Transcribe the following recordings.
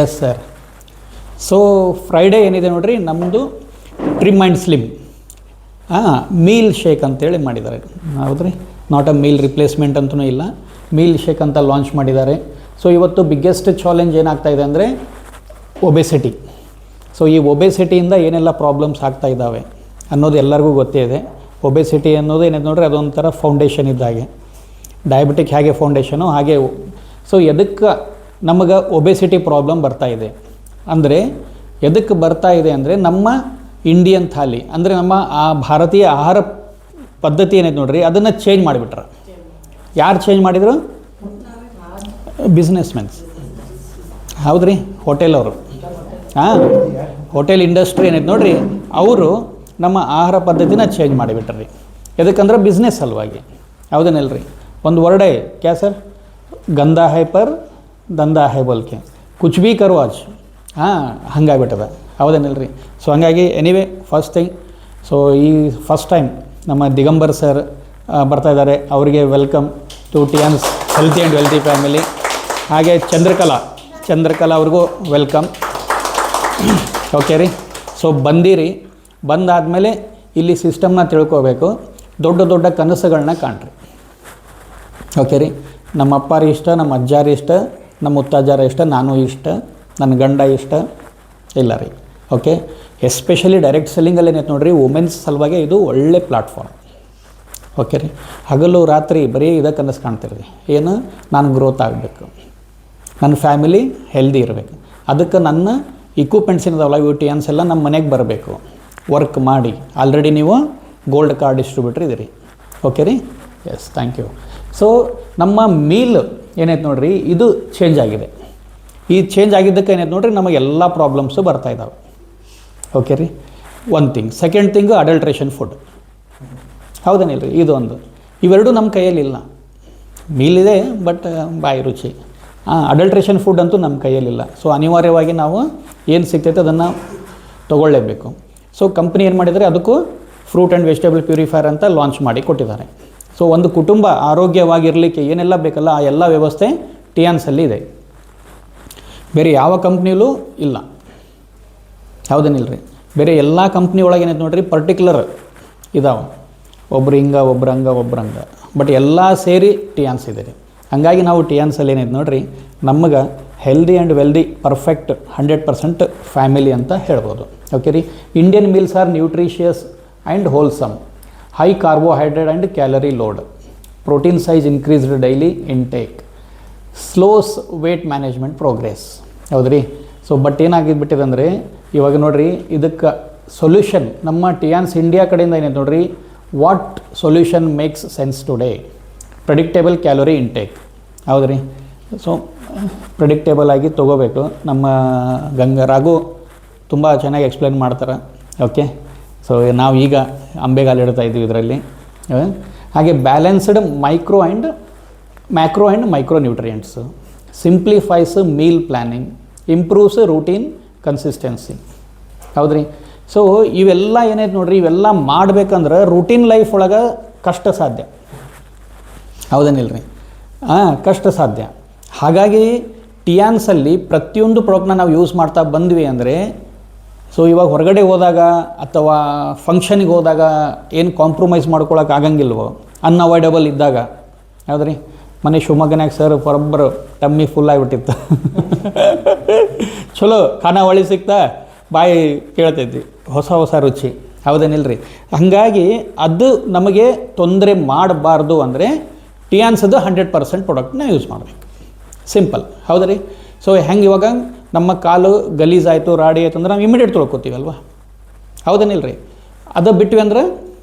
Yes sir. So Friday ಏನಿದೆ ನೋಡಿರಿ ನಮ್ಮದು trim and slim meal shake ಅಂತೇಳಿ ಮಾಡಿದ್ದಾರೆ. ಹೌದು ರೀ, ನಾಟ್ ಅ ಮೀಲ್ ರಿಪ್ಲೇಸ್ಮೆಂಟ್ ಅಂತಲೂ ಇಲ್ಲ, ಮೀಲ್ ಶೇಕ್ ಅಂತ ಲಾಂಚ್ ಮಾಡಿದ್ದಾರೆ. ಸೊ ಇವತ್ತು ಬಿಗ್ಗೆಸ್ಟ್ ಚಾಲೆಂಜ್ ಏನಾಗ್ತಾಯಿದೆ ಅಂದರೆ ಒಬೆಸಿಟಿ. ಸೊ ಈ ಒಬೆಸಿಟಿಯಿಂದ ಏನೆಲ್ಲ ಪ್ರಾಬ್ಲಮ್ಸ್ ಆಗ್ತಾ ಇದ್ದಾವೆ ಅನ್ನೋದು ಎಲ್ಲರಿಗೂ ಗೊತ್ತೇ ಇದೆ. ಒಬೆಸಿಟಿ ಅನ್ನೋದು ಏನಿದೆ ನೋಡ್ರಿ, ಅದೊಂಥರ ಫೌಂಡೇಶನ್ ಇದ್ದಾಗೆ. ಡಯಾಬಿಟಿಕ್ ಹೇಗೆ ಫೌಂಡೇಶನು ಹಾಗೆ. ಸೊ ಎದಕ್ಕೆ ನಮಗೆ ಒಬೆಸಿಟಿ ಪ್ರಾಬ್ಲಮ್ ಬರ್ತಾ ಇದೆ ಅಂದರೆ, ಎದಕ್ಕೆ ಬರ್ತಾ ಇದೆ ಅಂದರೆ ನಮ್ಮ ಇಂಡಿಯನ್ ಥಾಲಿ ಅಂದರೆ ನಮ್ಮ ಆ ಭಾರತೀಯ ಆಹಾರ ಪದ್ಧತಿ ಏನೈತೆ ನೋಡ್ರಿ, ಅದನ್ನು ಚೇಂಜ್ ಮಾಡಿಬಿಟ್ರೆ. ಯಾರು ಚೇಂಜ್ ಮಾಡಿದರು? Business men's. ಹೌದು ರೀ, ಹೋಟೆಲ್ ಅವರು. ಹೋಟೆಲ್ ಇಂಡಸ್ಟ್ರಿ ಏನೈತೆ ನೋಡ್ರಿ, ಅವರು ನಮ್ಮ ಆಹಾರ ಪದ್ಧತಿನ ಚೇಂಜ್ ಮಾಡಿಬಿಟ್ರಿ. ಎದಕ್ಕಂದ್ರೆ ಬಿಸ್ನೆಸ್ ಸಲುವಾಗಿ. ಹೌದೇನಲ್ಲ ರೀ? ಒಂದು ವರ್ಡೇ ಕ್ಯಾ ಸರ್, ಗಂದಾ ಹೈ ಪರ್ ದಂಧಾ ಹೈ ಬೋಲ್ಕೆ ಕುಚ್ ಭೀ ಕರೋ ಆಜ್. ಹಂಗಾಗ್ಬಿಟ್ಟದ. ಹೌದೇನಿಲ್ಲ ರೀ? ಸೊ ಹಂಗಾಗಿ ಎನಿವೇ ಫಸ್ಟ್ ಥಿಂಗ್, ಸೊ ಈ ಫಸ್ಟ್ ಟೈಮ್ ನಮ್ಮ ದಿಗಂಬರ್ ಸರ್ ಬರ್ತಾ ಇದ್ದಾರೆ. ಅವರಿಗೆ welcome to Tiens healthy and wealthy family. ಹಾಗೆ ಚಂದ್ರಕಲಾ ಅವ್ರಿಗೂ ವೆಲ್ಕಮ್. ಓಕೆ ರೀ. ಸೊ ಬಂದಿರಿ, ಬಂದಾದಮೇಲೆ ಇಲ್ಲಿ ಸಿಸ್ಟಮ್ನ ತಿಳ್ಕೋಬೇಕು. ದೊಡ್ಡ ದೊಡ್ಡ ಕನಸುಗಳನ್ನ ಕಾಣ್ರಿ. ಓಕೆ ರೀ. ನಮ್ಮ ಅಪ್ಪಾರ ಇಷ್ಟ, ನಮ್ಮ ಅಜ್ಜಾರ ಇಷ್ಟ, ನಮ್ಮ ಮುತ್ತಜ್ಜಾರ ಇಷ್ಟ, ನಾನು ಇಷ್ಟ, ನನ್ನ ಗಂಡ ಇಷ್ಟ ಇಲ್ಲ ರೀ. ಓಕೆ. ಎಸ್ಪೆಷಲಿ ಡೈರೆಕ್ಟ್ ಸೆಲ್ಲಿಂಗಲ್ಲಿ ಏನೈತೆ ನೋಡಿರಿ, ವುಮೆನ್ಸ್ ಸಲುವಾಗಿ ಇದು ಒಳ್ಳೆ ಪ್ಲಾಟ್ಫಾರ್ಮ್. ಓಕೆ ರೀ. ಹಗಲು ರಾತ್ರಿ ಬರೀ ಇದಕ್ಕೆ ಕನಸು ಕಾಣ್ತಿರ್ರಿ. ಏನು? ನಾನು ಗ್ರೋತ್ ಆಗಬೇಕು, ನನ್ನ ಫ್ಯಾಮಿಲಿ ಹೆಲ್ದಿ ಇರಬೇಕು, ಅದಕ್ಕೆ ನನ್ನ ಇಕ್ವಿಪ್ಮೆಂಟ್ಸ್ ಏನಿದಾವಲ್ಲ ಟಿಯಾನ್ಸ್ ಎಲ್ಲ ನಮ್ಮ ಮನೆಗೆ ಬರಬೇಕು, ವರ್ಕ್ ಮಾಡಿ. ಆಲ್ರೆಡಿ ನೀವು ಗೋಲ್ಡ್ ಕಾರ್ಡ್ ಡಿಸ್ಟ್ರಿಬ್ಯೂಟ್ರ್ ಇದ್ದೀರಿ. ಓಕೆ ರೀ. Yes, thank you. ಸೊ ನಮ್ಮ ಮೀಲ್ ಏನೈತೆ ನೋಡಿರಿ, ಇದು ಚೇಂಜ್ ಆಗಿದೆ. ಈ ಚೇಂಜ್ ಆಗಿದ್ದಕ್ಕೆ ಏನೈತೆ ನೋಡಿರಿ, ನಮಗೆಲ್ಲ ಪ್ರಾಬ್ಲಮ್ಸು ಬರ್ತಾಯಿದ್ದಾವೆ. ಓಕೆ ರೀ. One thing. Second thing adulteration food. ಹೌದೇನಿಲ್ಲ ರೀ? ಇದು ಒಂದು. ಇವೆರಡೂ ನಮ್ಮ ಕೈಯಲ್ಲಿಲ್ಲ. ಮೀಲಿದೆ ಬಟ್ ಬಾಯಿ ರುಚಿ. ಅಡಲ್ಟ್ರೇಷನ್ ಫುಡ್ ಅಂತೂ ನಮ್ಮ ಕೈಯಲ್ಲಿಲ್ಲ. ಸೊ ಅನಿವಾರ್ಯವಾಗಿ ನಾವು ಏನು ಸಿಗ್ತೈತೆ ಅದನ್ನು ತೊಗೊಳ್ಳೇಬೇಕು. ಸೊ ಕಂಪ್ನಿ ಏನು ಮಾಡಿದರೆ, ಅದಕ್ಕೂ ಫ್ರೂಟ್ ಆ್ಯಂಡ್ ವೆಜಿಟೇಬಲ್ ಪ್ಯೂರಿಫೈಯರ್ ಅಂತ ಲಾಂಚ್ ಮಾಡಿ ಕೊಟ್ಟಿದ್ದಾರೆ. ಸೊ ಒಂದು ಕುಟುಂಬ ಆರೋಗ್ಯವಾಗಿರಲಿಕ್ಕೆ ಏನೆಲ್ಲ ಬೇಕಲ್ಲ ಆ ಎಲ್ಲ ವ್ಯವಸ್ಥೆ ಟಿಯಾನ್ಸಲ್ಲಿ ಇದೆ. ಬೇರೆ ಯಾವ ಕಂಪ್ನಿಲೂ ಇಲ್ಲ. ಹೌದೇನಿಲ್ಲ ರೀ? ಬೇರೆ ಎಲ್ಲ ಕಂಪ್ನಿ ಒಳಗೆ ಏನೈತೆ ನೋಡಿರಿ, ಪರ್ಟಿಕ್ಯುಲರ್ ಇದಾವೆ. ಒಬ್ರು ಹಿಂಗೆ, ಒಬ್ರು ಹಂಗೆ, ಒಬ್ರು ಹಂಗೆ, ಬಟ್ ಎಲ್ಲ ಸೇರಿ ಟಿಯಾನ್ಸ್ ಇದೆ ರೀ. ಹಾಗಾಗಿ ನಾವು ಟಿಯಾನ್ಸಲ್ಲಿ ಏನೈತೆ ನೋಡಿರಿ, ನಮಗೆ healthy and wealthy perfect 100% family ಅಂತ ಹೇಳ್ಬೋದು. ಓಕೆ ರೀ. Indian meals are nutritious and wholesome, high carbohydrate and calorie load, protein size increased daily intake, slows weight management progress. ಹೌದು ರೀ. ಸೊ ಬಟ್ ಏನಾಗಿಬಿಟ್ಟಿದೆ ಅಂದರೆ, ಇವಾಗ ನೋಡಿರಿ ಇದಕ್ಕೆ ಸೊಲ್ಯೂಷನ್ ನಮ್ಮ ಟಿಯಾನ್ಸ್ ಇಂಡಿಯಾ ಕಡೆಯಿಂದ ಏನೈತೆ ನೋಡಿರಿ, what solution makes sense today, predictable calorie intake. ಹೌದು ರೀ. ಸೊ ಪ್ರೆಡಿಕ್ಟೇಬಲ್ ಆಗಿ ತೊಗೋಬೇಕು. ನಮ್ಮ ರಾಘು ತುಂಬ ಚೆನ್ನಾಗಿ ಎಕ್ಸ್ಪ್ಲೇನ್ ಮಾಡ್ತಾರೆ. ಓಕೆ. ಸೊ ನಾವು ಈಗ ಅಂಬೆಗಾಲು ಇಡ್ತಾ ಇದ್ದೀವಿ ಇದರಲ್ಲಿ. ಹಾಗೆ balanced macro and micro nutrients, simplifies meal planning, improves routine consistency. ಹೌದು ರೀ. ಸೊ ಇವೆಲ್ಲ ಏನೈತೆ ನೋಡಿರಿ, ಇವೆಲ್ಲ ಮಾಡ್ಬೇಕಂದ್ರೆ ರೂಟೀನ್ ಲೈಫ್ ಒಳಗೆ ಕಷ್ಟ ಸಾಧ್ಯ. ಹೌದೇನಿಲ್ಲ ರೀ? ಕಷ್ಟ ಸಾಧ್ಯ. ಹಾಗಾಗಿ ಟಿಯಾನ್ಸಲ್ಲಿ ಪ್ರತಿಯೊಂದು ಪ್ರಾಡಕ್ಟ್ನ ನಾವು ಯೂಸ್ ಮಾಡ್ತಾ ಬಂದ್ವಿ ಅಂದರೆ, ಸೊ ಇವಾಗ ಹೊರಗಡೆ ಹೋದಾಗ ಅಥವಾ ಫಂಕ್ಷನಿಗೆ ಹೋದಾಗ ಏನು ಕಾಂಪ್ರಮೈಸ್ ಮಾಡ್ಕೊಳಕ್ಕೆ ಆಗಂಗಿಲ್ವೋ, ಅನ್ಅವಾಯ್ಡಬಲ್ ಇದ್ದಾಗ. ಹೌದು ರೀ. ಮನೆ ಶಿವಮೊಗ್ಗನಾಗ ಸರ್ ಬರೋಬ್ಬರು ಟಮ್ಮಿ ಫುಲ್ ಆಗಿಬಿಟ್ಟಿತ್ತು. ಚಲೋ ಖಾನಾವಳಿ ಸಿಗ್ತಾ ಬಾಯಿ ಕೇಳ್ತೈತಿ, ಹೊಸ ಹೊಸ ರುಚಿ. ಹೌದೇನಿಲ್ಲ ರೀ? ಹಾಗಾಗಿ ಅದು ನಮಗೆ ತೊಂದರೆ ಮಾಡಬಾರ್ದು ಅಂದರೆ ಟಿಯಾನ್ಸದು 100% ಪ್ರಾಡಕ್ಟ್ನ ಯೂಸ್ ಮಾಡಬೇಕು. ಸಿಂಪಲ್. ಹೌದು ರೀ? ಸೊ ಹೆಂಗೆ ಇವಾಗ ನಮ್ಮ ಕಾಲು ಗಲೀಜಾಯಿತು, ರಾಡಿ ಆಯಿತು ಅಂದ್ರೆ ನಾವು ಇಮಿಡಿಯೇಟ್ ತೊಳ್ಕೊತೀವಲ್ವ? ಹೌದೇನಿಲ್ಲ ರೀ? ಅದು ಬಿಟ್ವಿ ಅಂದ್ರೆ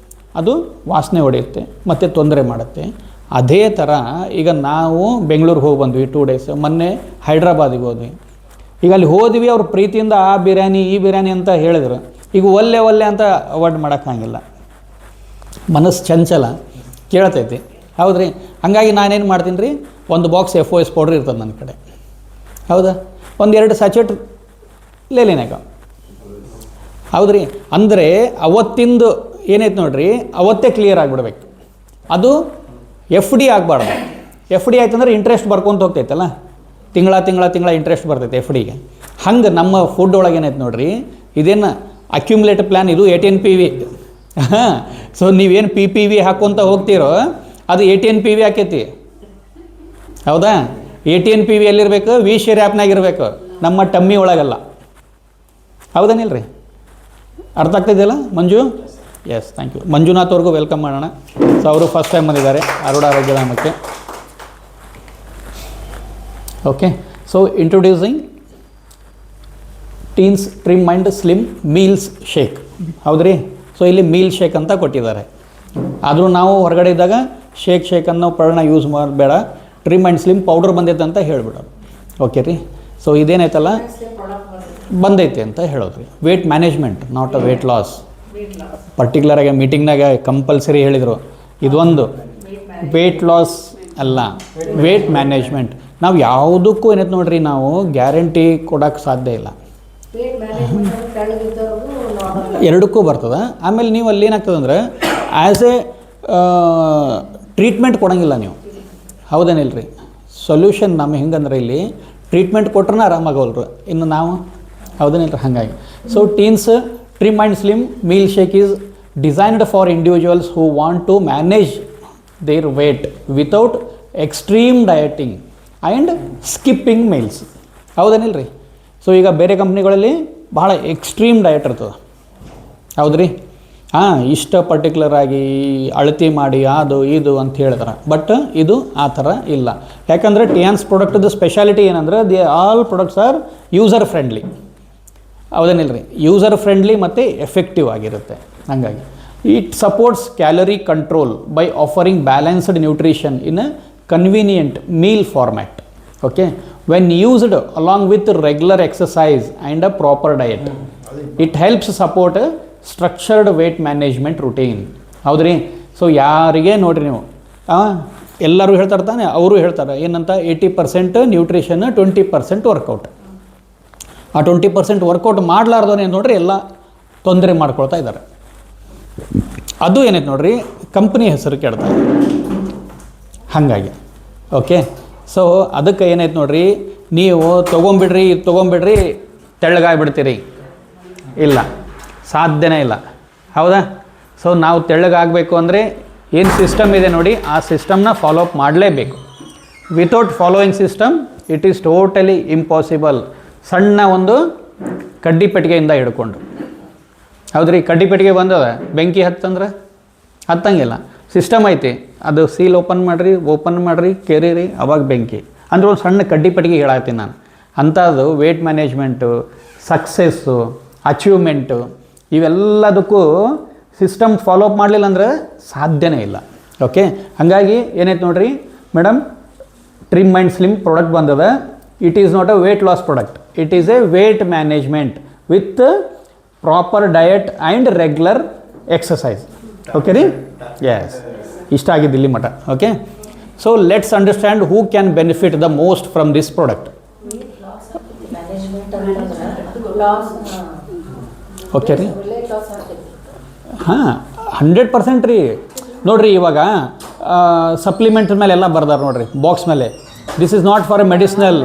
ಅದು ವಾಸನೆ ಹೊಡೆಯುತ್ತೆ ಮತ್ತು ತೊಂದರೆ ಮಾಡುತ್ತೆ. ಅದೇ ಥರ ಈಗ ನಾವು ಬೆಂಗಳೂರಿಗೆ ಹೋಗಿ ಬಂದ್ವಿ 2 days. ಮೊನ್ನೆ ಹೈದ್ರಾಬಾದಿಗೆ ಹೋದ್ವಿ. ಈಗ ಅಲ್ಲಿ ಹೋದ್ವಿ, ಅವ್ರ ಪ್ರೀತಿಯಿಂದ ಆ ಬಿರಿಯಾನಿ ಈ ಬಿರಿಯಾನಿ ಅಂತ ಹೇಳಿದ್ರು. ಈಗ ಒಲ್ಲೆ ಅಂತ ಅವಾಯ್ಡ್ ಮಾಡೋಕ್ಕಾಗಿಲ್ಲ. ಮನಸ್ಸು ಚಂಚಲ ಕೇಳ್ತೈತಿ. ಹೌದು ರೀ? ಹಾಗಾಗಿ ನಾನೇನು ಮಾಡ್ತೀನಿ ರೀ, ಒಂದು ಬಾಕ್ಸ್ FOS ಪೌಡ್ರ್ ಇರ್ತದೆ ನನ್ನ ಕಡೆ. ಹೌದಾ? 1-2 ಸ್ಯಾಚೆಟ್ ಲೇಲಿನಾಗ. ಹೌದು ರೀ? ಅಂದರೆ ಅವತ್ತಿಂದು ಏನೈತೆ ನೋಡಿರಿ, ಅವತ್ತೇ ಕ್ಲಿಯರ್ ಆಗಿಬಿಡ್ಬೇಕು. ಅದು FD ಆಗಬಾರ್ದು. FD ಆಯ್ತಂದ್ರೆ ಇಂಟ್ರೆಸ್ಟ್ ಬರ್ಕೊತ ಹೋಗ್ತೈತಲ್ಲ. ತಿಂಗಳ ಇಂಟ್ರೆಸ್ಟ್ ಬರ್ತೈತೆ ಎಫ್ ಡಿಗೆ. ಹಂಗೆ ನಮ್ಮ ಫುಡ್ ಒಳಗೆ ಏನೈತೆ ನೋಡಿರಿ, ಇದೇನು ಅಕ್ಯುಮುಲೇಟ್ ಪ್ಲ್ಯಾನ್, ಇದು 18 PV. ಹಾಂ, ಸೊ ನೀವೇನು PPV ಹಾಕ್ಕೊತ ಹೋಗ್ತೀರೋ ಅದು 18 PV ಆಕೈತಿ. ಹೌದಾ? 18 PV ಎಲ್ಲಿರಬೇಕು? ವಿ ಶೇರ್ ಆ್ಯಪ್ನಾಗ ಇರಬೇಕು, ನಮ್ಮ ಟಮ್ಮಿ ಒಳಗಲ್ಲ. ಹೌದೇನಿಲ್ಲ ರೀ? ಅರ್ಥ ಆಗ್ತಿದೆಯಲ್ಲ Manju? Yes, thank you. Manjunath ಅವ್ರಿಗೂ ವೆಲ್ಕಮ್ ಮಾಡೋಣ. ಸೊ ಅವರು ಫಸ್ಟ್ ಟೈಮ್ ಬಂದಿದ್ದಾರೆ ಆರೂಢ ಆರೋಗ್ಯಧಾಮಕ್ಕೆ. Okay, so introducing Tiens trim and slim meals shake. ಹೌದ್ರಿ? ಸೊ ಇಲ್ಲಿ ಮೀಲ್ ಶೇಕ್ ಅಂತ ಕೊಟ್ಟಿದ್ದಾರೆ. ಆದರೂ ನಾವು ಹೊರಗಡೆ ಇದ್ದಾಗ ಶೇಕ್ ಅನ್ನೋ ಪರ್ಣ ಯೂಸ್ ಮಾಡಬೇಡ, ಟ್ರಿಮ್ ಆ್ಯಂಡ್ ಸ್ಲಿಮ್ ಪೌಡರ್ ಬಂದೈತೆ ಅಂತ ಹೇಳ್ಬಿಡೋದು. ಓಕೆ ರೀ? ಸೊ ಇದೇನೈತಲ್ಲ ಬಂದೈತೆ ಅಂತ ಹೇಳೋದು ರೀ. Weight management, not a weight loss. ಪರ್ಟಿಕ್ಯುಲರಾಗಿ ಮೀಟಿಂಗ್ನಾಗ ಕಂಪಲ್ಸರಿ ಹೇಳಿದರು, ಇದೊಂದು ವೇಟ್ ಲಾಸ್ ಅಲ್ಲ, ವೇಟ್ ಮ್ಯಾನೇಜ್ಮೆಂಟ್. ನಾವು ಯಾವುದಕ್ಕೂ ಏನೈತೆ ನೋಡ್ರಿ, ನಾವು ಗ್ಯಾರಂಟಿ ಕೊಡೋಕ್ಕೆ ಸಾಧ್ಯ ಇಲ್ಲ. ಎರಡಕ್ಕೂ ಬರ್ತದೆ. ಆಮೇಲೆ ನೀವು ಅಲ್ಲಿ ಏನಾಗ್ತದೆ ಅಂದರೆ ಆ್ಯಸ್ ಎ ಟ್ರೀಟ್ಮೆಂಟ್ ಕೊಡೋಂಗಿಲ್ಲ ನೀವು. ಹೌದೇನಿಲ್ಲ ರೀ? ಸೊಲ್ಯೂಷನ್ ನಮ್ಮ ಹೆಂಗಂದ್ರೆ ಇಲ್ಲಿ ಟ್ರೀಟ್ಮೆಂಟ್ ಕೊಟ್ರೆ ಆರಾಮಾಗವಲ್ರು, ಇನ್ನು ನಾವು ಹೌದೇನಿಲ್ಲ? ಹಾಗಾಗಿ so Tiens trim and slim meal shake is designed for individuals who want to manage their weight without extreme dieting and skipping meals. ಹೌದೇನಿಲ್ಲ ರೀ? ಸೊ ಈಗ ಬೇರೆ ಕಂಪ್ನಿಗಳಲ್ಲಿ ಭಾಳ ಎಕ್ಸ್ಟ್ರೀಮ್ ಡಯಟ್ ಇರ್ತದೆ. ಹೌದ್ರಿ? ಹಾಂ, ಇಷ್ಟ ಪರ್ಟಿಕ್ಯುಲರ್ ಆಗಿ ಅಳತಿ ಮಾಡಿ ಅದು ಇದು ಅಂತ ಹೇಳ್ತಾರೆ. ಬಟ್ ಇದು ಆ ಥರ ಇಲ್ಲ. ಯಾಕಂದರೆ ಟಿಯಾನ್ಸ್ ಪ್ರಾಡಕ್ಟ್ದು ಸ್ಪೆಷಾಲಿಟಿ ಏನಂದ್ರೆ the all products are user friendly. ಹೌದೇನಿಲ್ಲ ರೀ? ಯೂಸರ್ ಫ್ರೆಂಡ್ಲಿ ಮತ್ತು ಎಫೆಕ್ಟಿವ್ ಆಗಿರುತ್ತೆ. ಹಾಗಾಗಿ it supports calorie control by offering balanced nutrition in a convenient meal format. Okay, when used along with regular exercise and a proper diet, it helps support a structured weight management routine. ಹೌದ್ರಿ? So ಯಾರಿಗೆ ನೋಡ್ರಿ ನೀವು ಎಲ್ಲರೂ ಹೇಳ್ತಾರೆ ತಾನೆ, ಅವರು ಹೇಳ್ತಾರೆ ಏನಂತ, 80% ನ್ಯೂಟ್ರಿಷನ್, 20% ವರ್ಕೌಟ್. ಆ 20% ವರ್ಕೌಟ್ ಮಾಡಲಾರ್ದವನೇ ನೋಡ್ರಿ ಎಲ್ಲ ತೊಂದರೆ ಮಾಡ್ಕೊಳ್ತಾ ಇದ್ದಾರೆ. ಅದು ಏನೈತೆ ನೋಡ್ರಿ, ಕಂಪ್ನಿ ಹೆಸರು ಕೇಳ್ತಾರೆ. ಹಾಗಾಗಿ ಓಕೆ, ಸೊ ಅದಕ್ಕೆ ಏನೈತೆ ನೋಡ್ರಿ, ನೀವು ತೊಗೊಂಬಿಡ್ರಿ ತೆಳ್ಳಗಾಗ್ಬಿಡ್ತೀರಿ. ಇಲ್ಲ, ಸಾಧ್ಯನೇ ಇಲ್ಲ. ಹೌದಾ? ಸೊ ನಾವು ತೆಳ್ಳಗಾಗಬೇಕು ಅಂದರೆ ಏನು ಸಿಸ್ಟಮ್ ಇದೆ ನೋಡಿ, ಆ ಸಿಸ್ಟಮ್ನ ಫಾಲೋ ಅಪ್ ಮಾಡಲೇಬೇಕು. Without following system it is totally impossible. ಸಣ್ಣ ಒಂದು ಕಡ್ಡಿ ಪೆಟ್ಟಿಗೆಯಿಂದ ಹಿಡ್ಕೊಂಡು, ಹೌದ್ರಿ? ಕಡ್ಡಿ ಪೆಟ್ಟಿಗೆ ಬಂದದ, ಬೆಂಕಿ ಹತ್ತಂದ್ರೆ ಹತ್ತಂಗಿಲ್ಲ. ಸಿಸ್ಟಮ್ ಐತಿ, ಅದು ಸೀಲ್ ಓಪನ್ ಮಾಡಿರಿ ಕೆರೀರಿ, ಅವಾಗ ಬೆಂಕಿ. ಅಂದ್ರೆ ಒಂದು ಸಣ್ಣ ಕಡ್ಡಿ ಪೆಟ್ಟಿಗೆ ಹೇಳತ್ತೀನಿ ನಾನು. ಅಂಥದ್ದು ವೇಟ್ ಮ್ಯಾನೇಜ್ಮೆಂಟು, ಸಕ್ಸಸ್ಸು, ಅಚೀವ್ಮೆಂಟು, ಇವೆಲ್ಲದಕ್ಕೂ ಸಿಸ್ಟಮ್ ಫಾಲೋ ಅಪ್ ಮಾಡಲಿಲ್ಲ ಅಂದರೆ ಸಾಧ್ಯನೇ ಇಲ್ಲ. ಓಕೆ, ಹಾಗಾಗಿ ಏನೈತೆ ನೋಡ್ರಿ madam, trim and slim product ಬಂದದ. It is not a weight loss product, it is a weight management with proper diet and regular exercise. Okay ರೀ? ಎಸ್, ಇಷ್ಟ ಆಗಿದ್ದು ಇಲ್ಲಿ ಮಠ. Okay, so let's understand who can benefit the most from this product. Okay ರೀ? ಹಾಂ, 100% ರೀ. ನೋಡಿರಿ, ಇವಾಗ ಸಪ್ಲಿಮೆಂಟ್ ಮೇಲೆ ಎಲ್ಲ ಬರ್ದಾರೆ ನೋಡಿರಿ ಬಾಕ್ಸ್ ಮೇಲೆ, this is not for A medicinal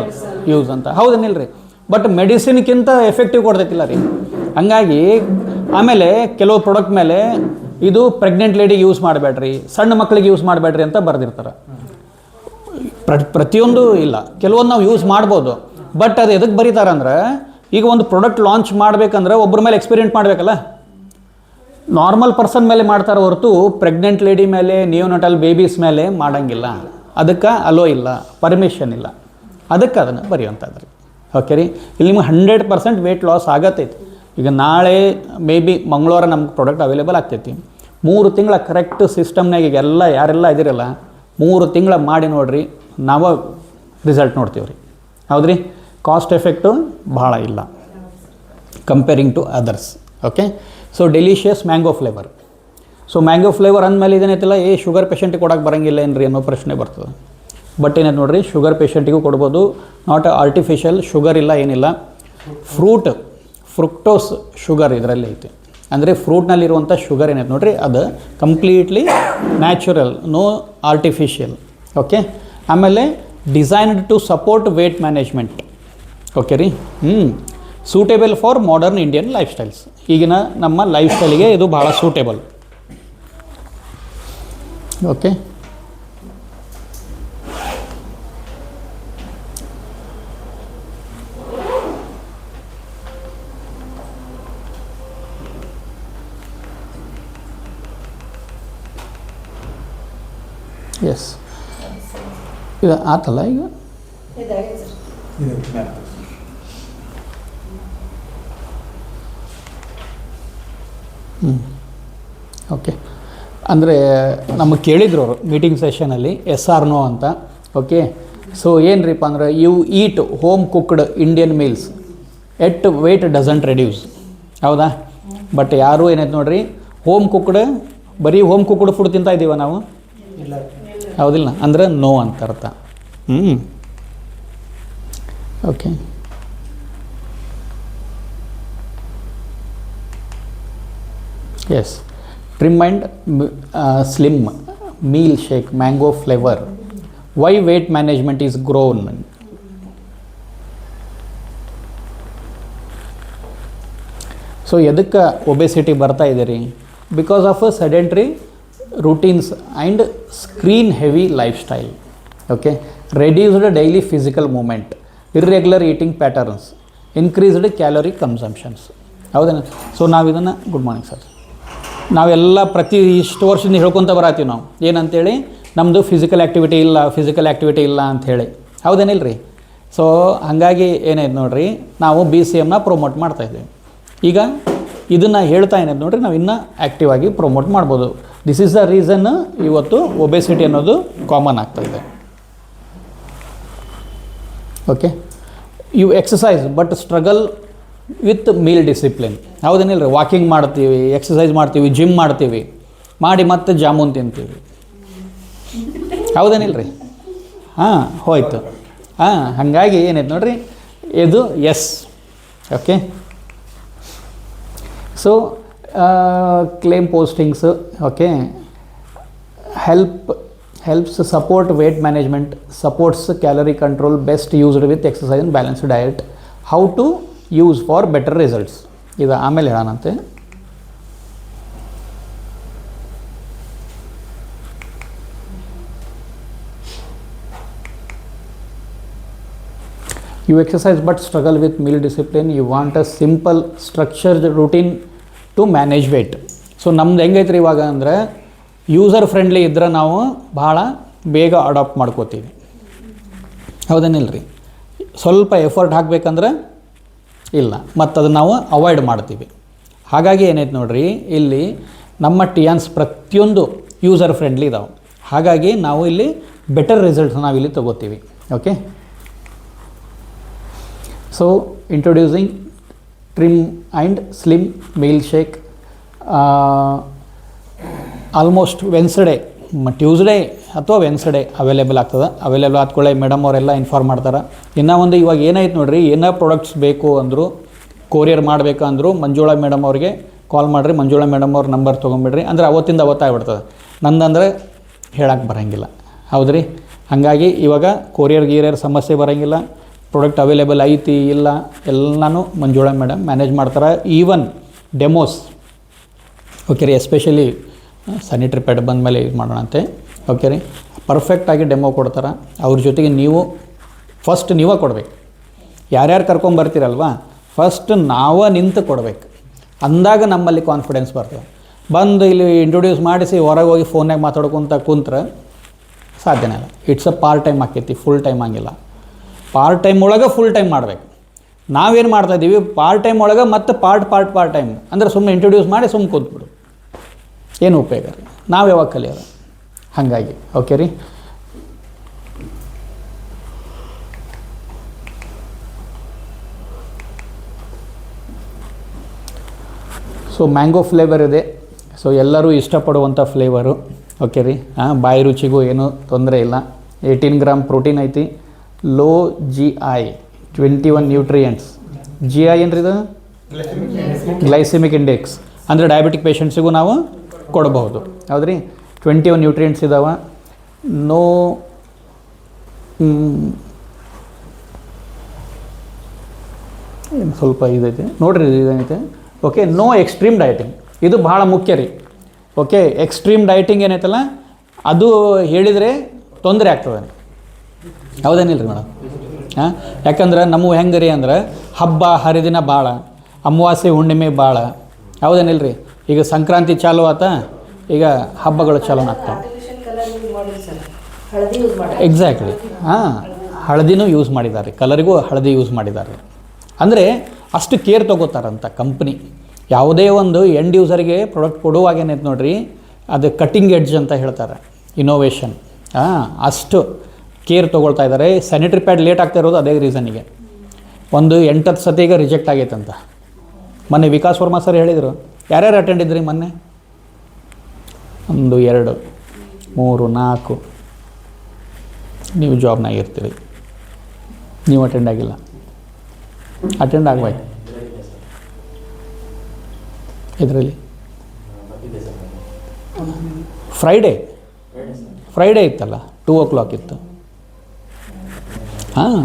use ಅಂತ. ಹೌದೇನಿಲ್ಲ ರೀ? ಬಟ್ ಮೆಡಿಸಿನ್ಗಿಂತ ಎಫೆಕ್ಟಿವ್ ಕೊಡ್ತೈತಿಲ್ಲ ರೀ. ಹಂಗಾಗಿ ಆಮೇಲೆ ಕೆಲವು ಪ್ರಾಡಕ್ಟ್ ಮೇಲೆ ಇದು ಪ್ರೆಗ್ನೆಂಟ್ ಲೇಡಿಗೆ ಯೂಸ್ ಮಾಡಬೇಡ್ರಿ, ಸಣ್ಣ ಮಕ್ಕಳಿಗೆ ಯೂಸ್ ಮಾಡಬೇಡ್ರಿ ಅಂತ ಬರೆದಿರ್ತಾರೆ. ಪ್ರತಿಯೊಂದು ಇಲ್ಲ, ಕೆಲವೊಂದು ನಾವು ಯೂಸ್ ಮಾಡ್ಬೋದು. ಬಟ್ ಅದು ಎದಕ್ಕೆ ಬರೀತಾರೆ ಅಂದ್ರೆ, ಈಗ ಒಂದು ಪ್ರಾಡಕ್ಟ್ ಲಾಂಚ್ ಮಾಡಬೇಕಂದ್ರೆ ಒಬ್ಬರ ಮೇಲೆ ಎಕ್ಸ್ಪೆರಿಮೆಂಟ್ ಮಾಡಬೇಕಲ್ಲ. ನಾರ್ಮಲ್ ಪರ್ಸನ್ ಮೇಲೆ ಮಾಡ್ತಾರೆ ಹೊರತು ಪ್ರೆಗ್ನೆಂಟ್ ಲೇಡಿ ಮೇಲೆ, ನಿಯೋನಟಲ್ ಬೇಬೀಸ್ ಮೇಲೆ ಮಾಡೋಂಗಿಲ್ಲ. ಅದಕ್ಕೆ ಅಲೋ ಇಲ್ಲ, ಪರ್ಮಿಷನ್ ಇಲ್ಲ. ಅದಕ್ಕೆ ಅದನ್ನು ಬರೆಯುವಂಥದ್ದು ರೀ. ಓಕೆ ರೀ? ಇಲ್ಲಿ ನಿಮ್ಗೆ 100% ವೇಟ್ ಲಾಸ್ ಆಗತ್ತೈತಿ. ಈಗ ನಾಳೆ ಮೇ ಬಿ ಮಂಗಳವಾರ ನಮ್ಗೆ ಪ್ರಾಡಕ್ಟ್ ಅವೈಲೇಬಲ್ ಆಗ್ತೈತಿ. 3 ತಿಂಗಳ ಕರೆಕ್ಟ್ ಸಿಸ್ಟಮ್ನಾಗ ಈಗ ಯಾರೆಲ್ಲ ಇದಿರಲ್ಲ, 3 ತಿಂಗಳ ಮಾಡಿ ನೋಡಿರಿ, ನಾವು ರಿಸಲ್ಟ್ ನೋಡ್ತೀವಿ ರೀ. ಹೌದ್ರಿ? ಕಾಸ್ಟ್ ಎಫೆಕ್ಟು ಭಾಳ ಇಲ್ಲ comparing to others. Okay, so delicious mango flavour. So mango flavour ಅಂದಮೇಲೆ ಇದೇನೈತಿಲ್ಲ, ಶುಗರ್ ಪೇಷಂಟಿಗೆ ಕೊಡೋಕೆ ಬರೋಂಗಿಲ್ಲ ಏನ್ರಿ ಅನ್ನೋ ಪ್ರಶ್ನೆ ಬರ್ತದೆ. ಬಟ್ ಏನೈತೆ ನೋಡಿರಿ, ಶುಗರ್ ಪೇಷಂಟಿಗೂ ಕೊಡ್ಬೋದು. ನಾಟ್ ಆರ್ಟಿಫಿಷಿಯಲ್ ಶುಗರ್ ಇಲ್ಲ, ಏನಿಲ್ಲ. ಫ್ರುಕ್ಟೋಸ್ ಶುಗರ್ ಇದರಲ್ಲಿ ಐತೆ. ಅಂದರೆ ಫ್ರೂಟ್ನಲ್ಲಿರುವಂಥ ಶುಗರ್ ಏನೈತೆ ನೋಡಿರಿ, ಅದು completely natural, no artificial. Okay, ಆಮೇಲೆ designed to support weight management. Okay ರೀ. Suitable for modern Indian life styles. ಈಗಿನ ನಮ್ಮ ಲೈಫ್ ಸ್ಟೈಲಿಗೆ ಇದು ಭಾಳ ಸೂಟೇಬಲ್. ಓಕೆ. ಎಸ್, ಇದು ಆತಲ್ಲ ಈಗ. ಓಕೆ. ಅಂದರೆ ನಮಗೆ ಕೇಳಿದ್ರು ಅವರು ಮೀಟಿಂಗ್ ಸೆಷನಲ್ಲಿ ಎಸ್ ಆರ್ ನೋ ಅಂತ. ಓಕೆ. ಸೊ ಏನು ರೀಪ್ಪ ಅಂದ್ರೆ, you eat home cooked Indian meals at weight doesn't reduce. ಹೌದಾ? ಬಟ್ ಯಾರು ಏನೈತೆ ನೋಡ್ರಿ, ಹೋಮ್ ಕುಕ್ಡ್, ಬರೀ ಹೋಮ್ ಕುಕ್ಡ್ ಫುಡ್ ತಿಂತಾ ಇದ್ದೀವ ನಾವು? ಹೌದಿಲ್ಲ, ಅಂದರೆ ನೋ ಅಂತ ಅರ್ಥ. Okay. Yes. Trim and slim meal shake mango flavour. Why weight management is grown. So ಎದಕ್ಕೆ ಒಬೆಸಿಟಿ ಬರ್ತಾ ಇದೆ ರೀ? Because of a sedentary routines and screen heavy lifestyle. Okay. Reduced daily physical movement, irregular eating patterns, increased calorie consumptions. ಹೌದೇನ? So ನಾವು ಇದನ್ನು, good morning sir, ನಾವೆಲ್ಲ ಪ್ರತಿ ಇಷ್ಟು ವರ್ಷದಿಂದ ಹೇಳ್ಕೊತ ಬರತ್ತೀವಿ ನಾವು ಏನಂತೇಳಿ, ನಮ್ಮದು ಫಿಸಿಕಲ್ ಆ್ಯಕ್ಟಿವಿಟಿ ಇಲ್ಲ ಅಂಥೇಳಿ. ಹೌದೇನಿಲ್ಲ ರೀ? ಸೊ ಹಾಗಾಗಿ ಏನಾಯ್ತು ನೋಡಿರಿ, ನಾವು BCMನ ಪ್ರಮೋಟ್ ಮಾಡ್ತಾಯಿದ್ದೀವಿ. ಈಗ ಇದನ್ನು ಹೇಳ್ತಾ ಏನಾಯ್ತು ನೋಡಿರಿ, ನಾವು ಇನ್ನೂ ಆ್ಯಕ್ಟಿವ್ ಆಗಿ ಪ್ರಮೋಟ್ ಮಾಡ್ಬೋದು. ದಿಸ್ ಈಸ್ ದ ರೀಸನ್ ಇವತ್ತು ಒಬೆಸಿಟಿ ಅನ್ನೋದು ಕಾಮನ್ ಆಗ್ತಾಯಿದೆ. Okay. You exercise but struggle with meal discipline. ಹೌದೇನಿಲ್ಲ ರೀ? ವಾಕಿಂಗ್ ಮಾಡ್ತೀವಿ, ಎಕ್ಸಸೈಸ್ ಮಾಡ್ತೀವಿ, ಜಿಮ್ ಮಾಡ್ತೀವಿ, ಮಾಡಿ ಮತ್ತೆ ಜಾಮೂನ್ ತಿಂತೀವಿ. ಹೌದೇನಿಲ್ಲ ರೀ? ಹೋಯ್ತು. ಹಾಗಾಗಿ ಏನಾಯ್ತು ನೋಡಿರಿ, ಇದು yes. Okay. So claim postings, okay, helps support weight management, supports calorie control, best used with exercise and balanced diet. How to use for better results, ಇದು ಆಮೇಲೆ ಹೇಳೋಣಂತೆ. You exercise but struggle with meal discipline. You want a simple structured routine to manage weight. So ನಮ್ದು ಹೆಂಗೈತೆ ರೀ ಇವಾಗ ಅಂದರೆ, user friendly ಇದ್ರೆ ನಾವು ಭಾಳ ಬೇಗ ಅಡಾಪ್ಟ್ ಮಾಡ್ಕೋತೀವಿ. ಹೌದೇನಿಲ್ಲ ರೀ? ಸ್ವಲ್ಪ ಎಫರ್ಟ್ ಹಾಕಬೇಕಂದ್ರೆ ಇಲ್ಲ, ಮತ್ತು ಅದನ್ನು ನಾವು ಅವಾಯ್ಡ್ ಮಾಡ್ತೀವಿ. ಹಾಗಾಗಿ ಏನೈತೆ ನೋಡ್ರಿ, ಇಲ್ಲಿ ನಮ್ಮ ಟಿಯಾನ್ಸ್ ಪ್ರತಿಯೊಂದು ಯೂಸರ್ ಫ್ರೆಂಡ್ಲಿ ಇದಾವೆ. ಹಾಗಾಗಿ ನಾವು ಇಲ್ಲಿ ಬೆಟರ್ ರಿಸಲ್ಟ್ಸ್ ನಾವಿಲ್ಲಿ ತೊಗೋತೀವಿ. Okay. So introducing trim and slim meal shake. Almost Wednesday, Tuesday ಅಥವಾ ವೆನ್ಸ್ಡೇ ಅವೈಲೇಬಲ್ ಆಗ್ತದೆ. ಅವೈಲೇಬಲ್ ಆದ್ಕೊಳ್ಳೆ ಮೇಡಮ್ ಅವರೆಲ್ಲ ಇನ್ಫಾರ್ಮ್ ಮಾಡ್ತಾರೆ. ಇನ್ನೂ ಒಂದು ಇವಾಗ ಏನಾಯ್ತು ನೋಡಿರಿ, ಏನೋ ಪ್ರಾಡಕ್ಟ್ಸ್ ಬೇಕು ಅಂದರು, ಕೊರಿಯರ್ ಮಾಡಬೇಕು ಅಂದರು, ಮಂಜುಳಾ ಮೇಡಮ್ ಅವ್ರಿಗೆ ಕಾಲ್ ಮಾಡಿರಿ. ಮಂಜುಳಾ ಮೇಡಮ್ ಅವ್ರ ನಂಬರ್ ತೊಗೊಂಬಿಡ್ರಿ. ಅಂದರೆ ಅವತ್ತಿಂದ ಅವತ್ತಾಗ್ಬಿಡ್ತದೆ. ನಂದಂದರೆ ಹೇಳಕ್ಕೆ ಬರೋಂಗಿಲ್ಲ. ಹೌದು ರೀ? ಹಾಗಾಗಿ ಇವಾಗ ಕೊರಿಯರ್ ಸಮಸ್ಯೆ ಬರೋಂಗಿಲ್ಲ. ಪ್ರಾಡಕ್ಟ್ ಅವೈಲೇಬಲ್ ಐತಿ ಇಲ್ಲ ಎಲ್ಲನೂ ಮಂಜುಳಾ ಮೇಡಮ್ ಮ್ಯಾನೇಜ್ ಮಾಡ್ತಾರೆ. ಈವನ್ ಡೆಮೋಸ್, ಓಕೆ ರೀ, ಎಸ್ಪೆಷಲಿ ಸ್ಯಾನಿಟ್ರಿ ಪ್ಯಾಡ್ ಬಂದ ಮೇಲೆ ಯೂಸ್ ಮಾಡೋಣಂತೆ. ಓಕೆ ರೀ, ಪರ್ಫೆಕ್ಟಾಗಿ ಡೆಮೋ ಕೊಡ್ತಾರೆ. ಅವ್ರ ಜೊತೆಗೆ ನೀವು ಫಸ್ಟ್ ನೀವೇ ಕೊಡಬೇಕು. ಯಾರ್ಯಾರು ಕರ್ಕೊಂಬರ್ತೀರಲ್ವ, ಫಸ್ಟ್ ನಾವೇ ನಿಂತು ಕೊಡಬೇಕು. ಅಂದಾಗ ನಮ್ಮಲ್ಲಿ ಕಾನ್ಫಿಡೆನ್ಸ್ ಬರ್ತದೆ. ಬಂದು ಇಲ್ಲಿ ಇಂಟ್ರೊಡ್ಯೂಸ್ ಮಾಡಿಸಿ ಹೊರಗೆ ಹೋಗಿ ಫೋನ್ನಾಗ ಮಾತಾಡ್ಕೊತ ಕುಂತ್ರೆ ಸಾಧ್ಯನೇ ಇಲ್ಲ. ಇಟ್ಸ್ ಅ ಪಾರ್ಟ್ ಟೈಮ್ ಆಕೈತಿ, ಫುಲ್ ಟೈಮ್ ಆಗಿಲ್ಲ. ಪಾರ್ಟ್ ಟೈಮ್ ಒಳಗೆ ಫುಲ್ ಟೈಮ್ ಮಾಡಬೇಕು. ನಾವೇನು ಮಾಡ್ತಾಯಿದ್ದೀವಿ, ಪಾರ್ಟ್ ಟೈಮ್ ಒಳಗೆ ಮತ್ತು ಪಾರ್ಟ್ ಟೈಮ್ ಅಂದರೆ ಸುಮ್ಮನೆ ಇಂಟ್ರೊಡ್ಯೂಸ್ ಮಾಡಿ ಸುಮ್ಮನೆ ಕೂತ್ಬಿಡು, ಏನು ಉಪಯೋಗ ರೀ? ನಾವು ಯಾವಾಗ ಕಲಿಯೋದು? ಹಾಗಾಗಿ ಓಕೆ ರೀ. ಸೊ ಮ್ಯಾಂಗೋ ಫ್ಲೇವರ್ ಇದೆ. ಸೊ ಎಲ್ಲರೂ ಇಷ್ಟಪಡುವಂಥ ಫ್ಲೇವರು. ಓಕೆ ರೀ. ಬಾಯಿ ರುಚಿಗೂ ಏನೂ ತೊಂದರೆ ಇಲ್ಲ. 18 ಗ್ರಾಮ್ ಪ್ರೋಟೀನ್ ಐತಿ. Low GI, 21 nutrients. GI ಏನ್ರಿ ಇದು? Glycaemic index. ಅಂದರೆ ಡಯಾಬಿಟಿಕ್ ಪೇಷಂಟ್ಸಿಗೂ ನಾವು ಕೊಡಬಹುದು. ಹೌದು ರೀ. 21 ನ್ಯೂಟ್ರಿಯೆಂಟ್ಸ್ ಇದ್ದಾವೆ. ನೋ ಸ್ವಲ್ಪ ಇದೈತೆ ನೋಡಿರಿ, ಇದೇನೈತೆ. ಓಕೆ, ನೋ ಎಕ್ಸ್ಟ್ರೀಮ್ ಡಯಟಿಂಗ್, ಇದು ಭಾಳ ಮುಖ್ಯ ರೀ. ಓಕೆ, ಎಕ್ಸ್ಟ್ರೀಮ್ ಡಯಟಿಂಗ್ ಏನೈತಲ್ಲ ಅದು ಹೇಳಿದರೆ ತೊಂದರೆ ಆಗ್ತದೆ. ಹೌದೇನಿಲ್ಲ ರೀ ಮೇಡಮ್? ಹಾಂ, ಯಾಕಂದ್ರೆ ನಮ್ಮ ಹೆಂಗೆ ರೀ ಅಂದ್ರೆ ಹಬ್ಬ ಹರಿದಿನ ಭಾಳ, ಅಮಾವಾಸ್ಯೆ ಹುಣ್ಣಿಮೆ ಭಾಳ. ಹೌದೇನಿಲ್ಲ ರೀ? ಈಗ ಸಂಕ್ರಾಂತಿ ಚಾಲು ಆತ, ಈಗ ಹಬ್ಬಗಳು ಚಾಲು ಆಗ್ತಾವೆ. ಎಕ್ಸಾಕ್ಟ್ಲಿ. ಹಾಂ, ಹಳದಿನೂ ಯೂಸ್ ಮಾಡಿದ್ದಾರೆ, ಕಲರಿಗೂ ಹಳದಿ ಯೂಸ್ ಮಾಡಿದ್ದಾರೆ. ಅಂದರೆ ಅಷ್ಟು ಕೇರ್ ತೊಗೋತಾರಂತ ಕಂಪ್ನಿ. ಯಾವುದೇ ಒಂದು ಎಂಡ್ ಯೂಸರ್ಗೆ ಪ್ರಾಡಕ್ಟ್ ಕೊಡುವಾಗ ಏನೈತೆ ನೋಡಿರಿ, ಅದು ಕಟ್ಟಿಂಗ್ ಎಡ್ಜ್ ಅಂತ ಹೇಳ್ತಾರೆ, ಇನೋವೇಷನ್. ಅಷ್ಟು ಕೇರ್ ತೊಗೊಳ್ತಾ ಇದ್ದಾರೆ. ಸ್ಯಾನಿಟ್ರಿ ಪ್ಯಾಡ್ ಲೇಟ್ ಆಗ್ತಾ ಇರೋದು ಅದೇ ರೀಸನ್ನಿಗೆ. ಒಂದು 8 ಸತಿಗೆ ರಿಜೆಕ್ಟ್ ಆಗೈತಂತ. ಮೊನ್ನೆ ವಿಕಾಸ್ ವರ್ಮಾ ಸರ್ ಹೇಳಿದರು. ಯಾರ್ಯಾರು ಅಟೆಂಡ್ ಇದ್ರಿ ಮೊನ್ನೆ? 1 2 3 4 ನೀವು ಜಾಬ್ನಾಗ ಇರ್ತೀರಿ, ನೀವು ಅಟೆಂಡ್ ಆಗಿಲ್ಲ. ಅಟೆಂಡ್ ಆಗಬೇಕು ಇದರಲ್ಲಿ. ಫ್ರೈಡೇ ಇತ್ತಲ್ಲ, 2 o'clock ಇತ್ತು. ಹಾಂ,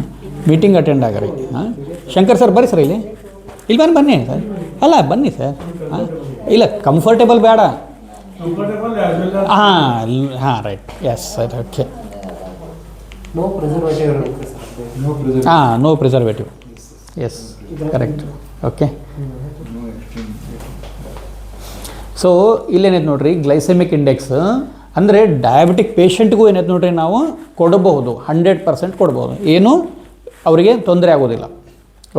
ಮೀಟಿಂಗ್ ಅಟೆಂಡ್ ಆಗರಿ. ಹಾಂ, ಶಂಕರ್ ಸರ್ ಬರ್ರಿ ಸರ್ ಇಲ್ಲಿ ಬನ್ನಿ ಸರ್. ಅಲ್ಲ ಬನ್ನಿ ಸರ್. ಹಾಂ, ಇಲ್ಲ ಕಂಫರ್ಟೇಬಲ್ ಬೇಡ. ಹಾಂ right, yes sir. Okay, no preservative. Yes, correct. Okay, so ಇಲ್ಲೇನೈತೆ ನೋಡ್ರಿ, ಗ್ಲೈಸೆಮಿಕ್ ಇಂಡೆಕ್ಸ್ ಅಂದರೆ ಡಯಾಬಿಟಿಕ್ ಪೇಷಂಟ್ಗೂ ಏನೈತೆ ನೋಡ್ರಿ ನಾವು ಕೊಡಬಹುದು, 100% ಕೊಡ್ಬೋದು, ಏನು ಅವರಿಗೆ ತೊಂದರೆ ಆಗೋದಿಲ್ಲ.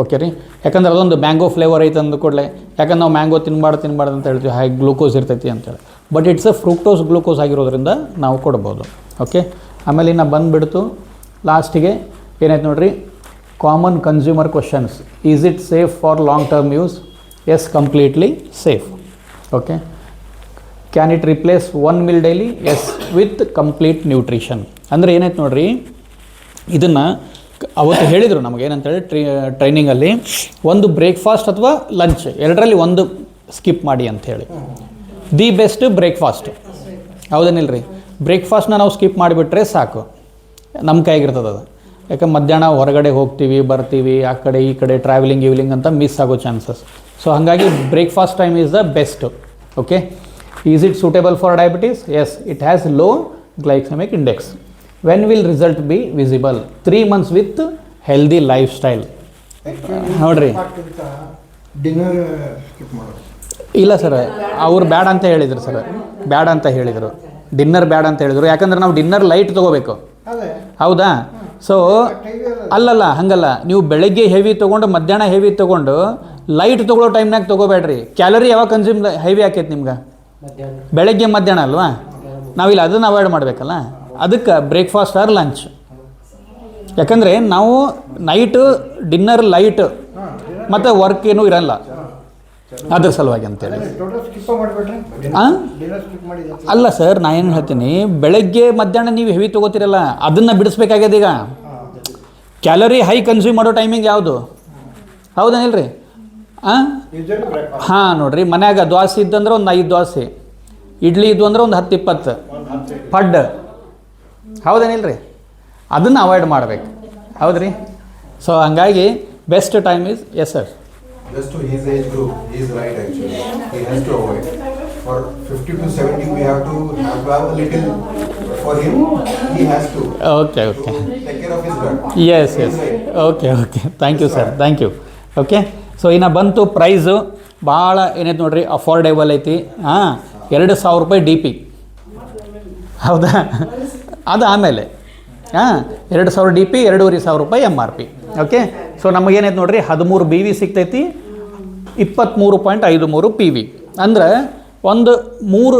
ಓಕೆ ರೀ, ಯಾಕಂದ್ರೆ ಅದೊಂದು ಮ್ಯಾಂಗೋ ಫ್ಲೇವರ್ ಐತೆ ಅಂದ ಕೂಡಲೇ, ಯಾಕಂದ್ರೆ ನಾವು ಮ್ಯಾಂಗೋ ತಿನ್ನಬಾರ್ದು ಅಂತ ಹೇಳ್ತೀವಿ, ಹೈ ಗ್ಲೂಕೋಸ್ ಇರ್ತೈತಿ ಅಂತೇಳಿ. ಬಟ್ ಇಟ್ಸ್ ಅ ಫ್ರೂಕ್ಟೋಸ್ ಗ್ಲೂಕೋಸ್ ಆಗಿರೋದ್ರಿಂದ ನಾವು ಕೊಡ್ಬೋದು. ಓಕೆ, ಆಮೇಲೆ ಇನ್ನು ಬಂದುಬಿಡ್ತು ಲಾಸ್ಟಿಗೆ ಏನಾಯ್ತು ನೋಡ್ರಿ, common consumer questions. Is it safe for long term use? Yes, completely safe. Okay, can it replace 1 meal daily? Yes, with complete nutrition. ಅಂದರೆ ಏನಾಯ್ತು ನೋಡ್ರಿ, ಇದನ್ನು ಅವತ್ತು ಹೇಳಿದರು ನಮಗೇನಂತೇಳಿ ಟ್ರೈನಿಂಗಲ್ಲಿ, ಒಂದು ಬ್ರೇಕ್ಫಾಸ್ಟ್ ಅಥವಾ ಲಂಚ್ ಎರಡರಲ್ಲಿ ಒಂದು ಸ್ಕಿಪ್ ಮಾಡಿ ಅಂಥೇಳಿ. The best breakfast. ಹೌದೇನಿಲ್ಲ ರೀ? ಬ್ರೇಕ್ಫಾಸ್ಟ್ನ ನಾವು ಸ್ಕಿಪ್ ಮಾಡಿಬಿಟ್ರೆ ಸಾಕು, ನಮ್ಮ ಕೈಗಿರ್ತದೆ ಅದು. ಯಾಕೆ ಮಧ್ಯಾಹ್ನ ಹೊರಗಡೆ ಹೋಗ್ತೀವಿ ಬರ್ತೀವಿ, ಆ ಕಡೆ ಈ ಕಡೆ ಟ್ರಾವೆಲಿಂಗ್ ಅಂತ ಮಿಸ್ ಆಗೋ ಚಾನ್ಸಸ್. ಸೊ ಹಾಗಾಗಿ breakfast time is the best. Okay, is it suitable for diabetes? Yes, it has low glycemic index. When will result be visible? 3 months with healthy life style. ನೋಡಿರಿ, ಇಲ್ಲ sir, ಅವ್ರು ಬ್ಯಾಡ ಅಂತ ಹೇಳಿದರು sir, ಬ್ಯಾಡ ಅಂತ ಹೇಳಿದರು, dinner ಬ್ಯಾಡ ಅಂತ ಹೇಳಿದರು. ಯಾಕಂದ್ರೆ ನಾವು ಡಿನ್ನರ್ ಲೈಟ್ ತೊಗೋಬೇಕು. ಹೌದಾ? ಸೊ ಅಲ್ಲಲ್ಲ, ಹಂಗಲ್ಲ, ನೀವು ಬೆಳಗ್ಗೆ ಹೆವಿ ತೊಗೊಂಡು ಮಧ್ಯಾಹ್ನ ಹೆವಿ ತೊಗೊಂಡು ಲೈಟ್ ತೊಗೊಳ್ಳೋ ಟೈಮ್ನಾಗ ತೊಗೋಬೇಡ್ರಿ. ಕ್ಯಾಲರಿ ಯಾವಾಗ ಕನ್ಸ್ಯೂಮ್ ಹೆವಿ ಆಕೈತೆ ನಿಮ್ಗೆ? ಬೆಳಗ್ಗೆ ಮಧ್ಯಾಹ್ನ ಅಲ್ವಾ? ನಾವಿಲ್ಲ, ಅದನ್ನು ಅವಾಯ್ಡ್ ಮಾಡಬೇಕಲ್ಲ. ಅದಕ್ಕೆ ಬ್ರೇಕ್ಫಾಸ್ಟ್ ಆರ್ ಲಂಚ್. ಯಾಕಂದರೆ ನಾವು ನೈಟು ಡಿನ್ನರ್ ಲೈಟ್ ಮತ್ತು ವರ್ಕ್ ಏನೂ ಇರಲ್ಲ, ಅದ್ರ ಸಲುವಾಗಿ ಅಂತೇಳಿ. ಅಲ್ಲ ಸರ್, ನಾ ಏನು ಹೇಳ್ತೀನಿ, ಬೆಳಗ್ಗೆ ಮಧ್ಯಾಹ್ನ ನೀವು ಹೆವಿ ತೊಗೋತಿರಲ್ಲ, ಅದನ್ನು ಬಿಡಿಸ್ಬೇಕಾಗ್ಯದ. ಈಗ ಕ್ಯಾಲರಿ ಹೈ ಕನ್ಸ್ಯೂಮ್ ಮಾಡೋ ಟೈಮಿಂಗ್ ಯಾವುದು? ಹೌದೇನಿಲ್ಲ ರೀ? ಹಾಂ, ನೋಡಿರಿ, ಮನ್ಯಾಗ ದ್ವಾಸೆ ಇದ್ದಂದ್ರೆ ಒಂದು 5 ದ್ವಾಸೆ, ಇಡ್ಲಿ ಇದ್ದು ಅಂದ್ರೆ ಒಂದು 10-20 ಪಡ್ಡು. ಹೌದೇನಿಲ್ಲ ರೀ? ಅದನ್ನು ಅವಾಯ್ಡ್ ಮಾಡಬೇಕು. ಹೌದು ರೀ? ಸೊ ಹಂಗಾಗಿ best time is, yes sir, just to his age group, he is right actually. He has to avoid. For 50 to 70, we have to have a little for him. He has to. Okay. To take care of his gut. Yes. Okay. Thank you sir. Thank you. Okay. So ಇನ್ನು ಬಂತು price. ಭಾಳ ಏನೈತೆ ನೋಡ್ರಿ, affordable ಐತಿ. ಹಾಂ, 2,000 ರೂಪಾಯಿ DP. ಹೌದಾ? ಅದು ಆಮೇಲೆ 2,000 DP, 2,500 ರೂಪಾಯಿ MRP. ಓಕೆ, ಸೊ ನಮಗೇನೈತೆ ನೋಡ್ರಿ, 13 BV ಸಿಗ್ತೈತಿ, 23.53 PV. ಅಂದ್ರೆ ಒಂದು 3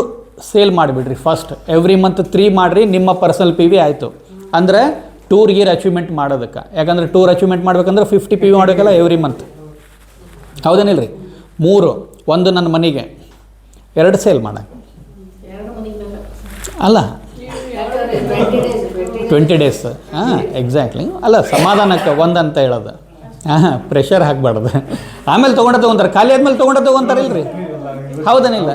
ಸೇಲ್ ಮಾಡಿಬಿಡ್ರಿ ಫಸ್ಟ್. ಎವ್ರಿ ಮಂತ್ 3 ಮಾಡಿರಿ, ನಿಮ್ಮ ಪರ್ಸನಲ್ PV ಆಯಿತು. ಅಂದರೆ ಟೂರ್ ಗೀರ್ ಅಚೀವ್ಮೆಂಟ್ ಮಾಡೋದಕ್ಕೆ. ಯಾಕಂದರೆ ಟೂರ್ ಅಚೀವ್ಮೆಂಟ್ ಮಾಡ್ಬೇಕಂದ್ರೆ 50 PV ಮಾಡಬೇಕಲ್ಲ ಎವ್ರಿ ಮಂತ್. ಹೌದೇನಿಲ್ಲ ರೀ? 3, ಒಂದು ನನ್ನ ಮನೆಗೆ, 2 ಸೇಲ್ ಮಾಡೋಕ್ಕೆ ಅಲ್ಲ, 20 days. ಎಕ್ಸಾಕ್ಟ್ಲಿ. ಅಲ್ಲ, ಸಮಾಧಾನಕ್ಕೆ ಒಂದಂತ ಹೇಳೋದು. ಪ್ರೆಷರ್ ಹಾಕಬಾರ್ದು. ಆಮೇಲೆ ತೊಗೊಂತಾರೆ, ಖಾಲಿ ಆದ್ಮೇಲೆ ತೊಗೊಂತಾರಿಲ್ಲ ರೀ? ಹೌದೇನಿಲ್ಲ?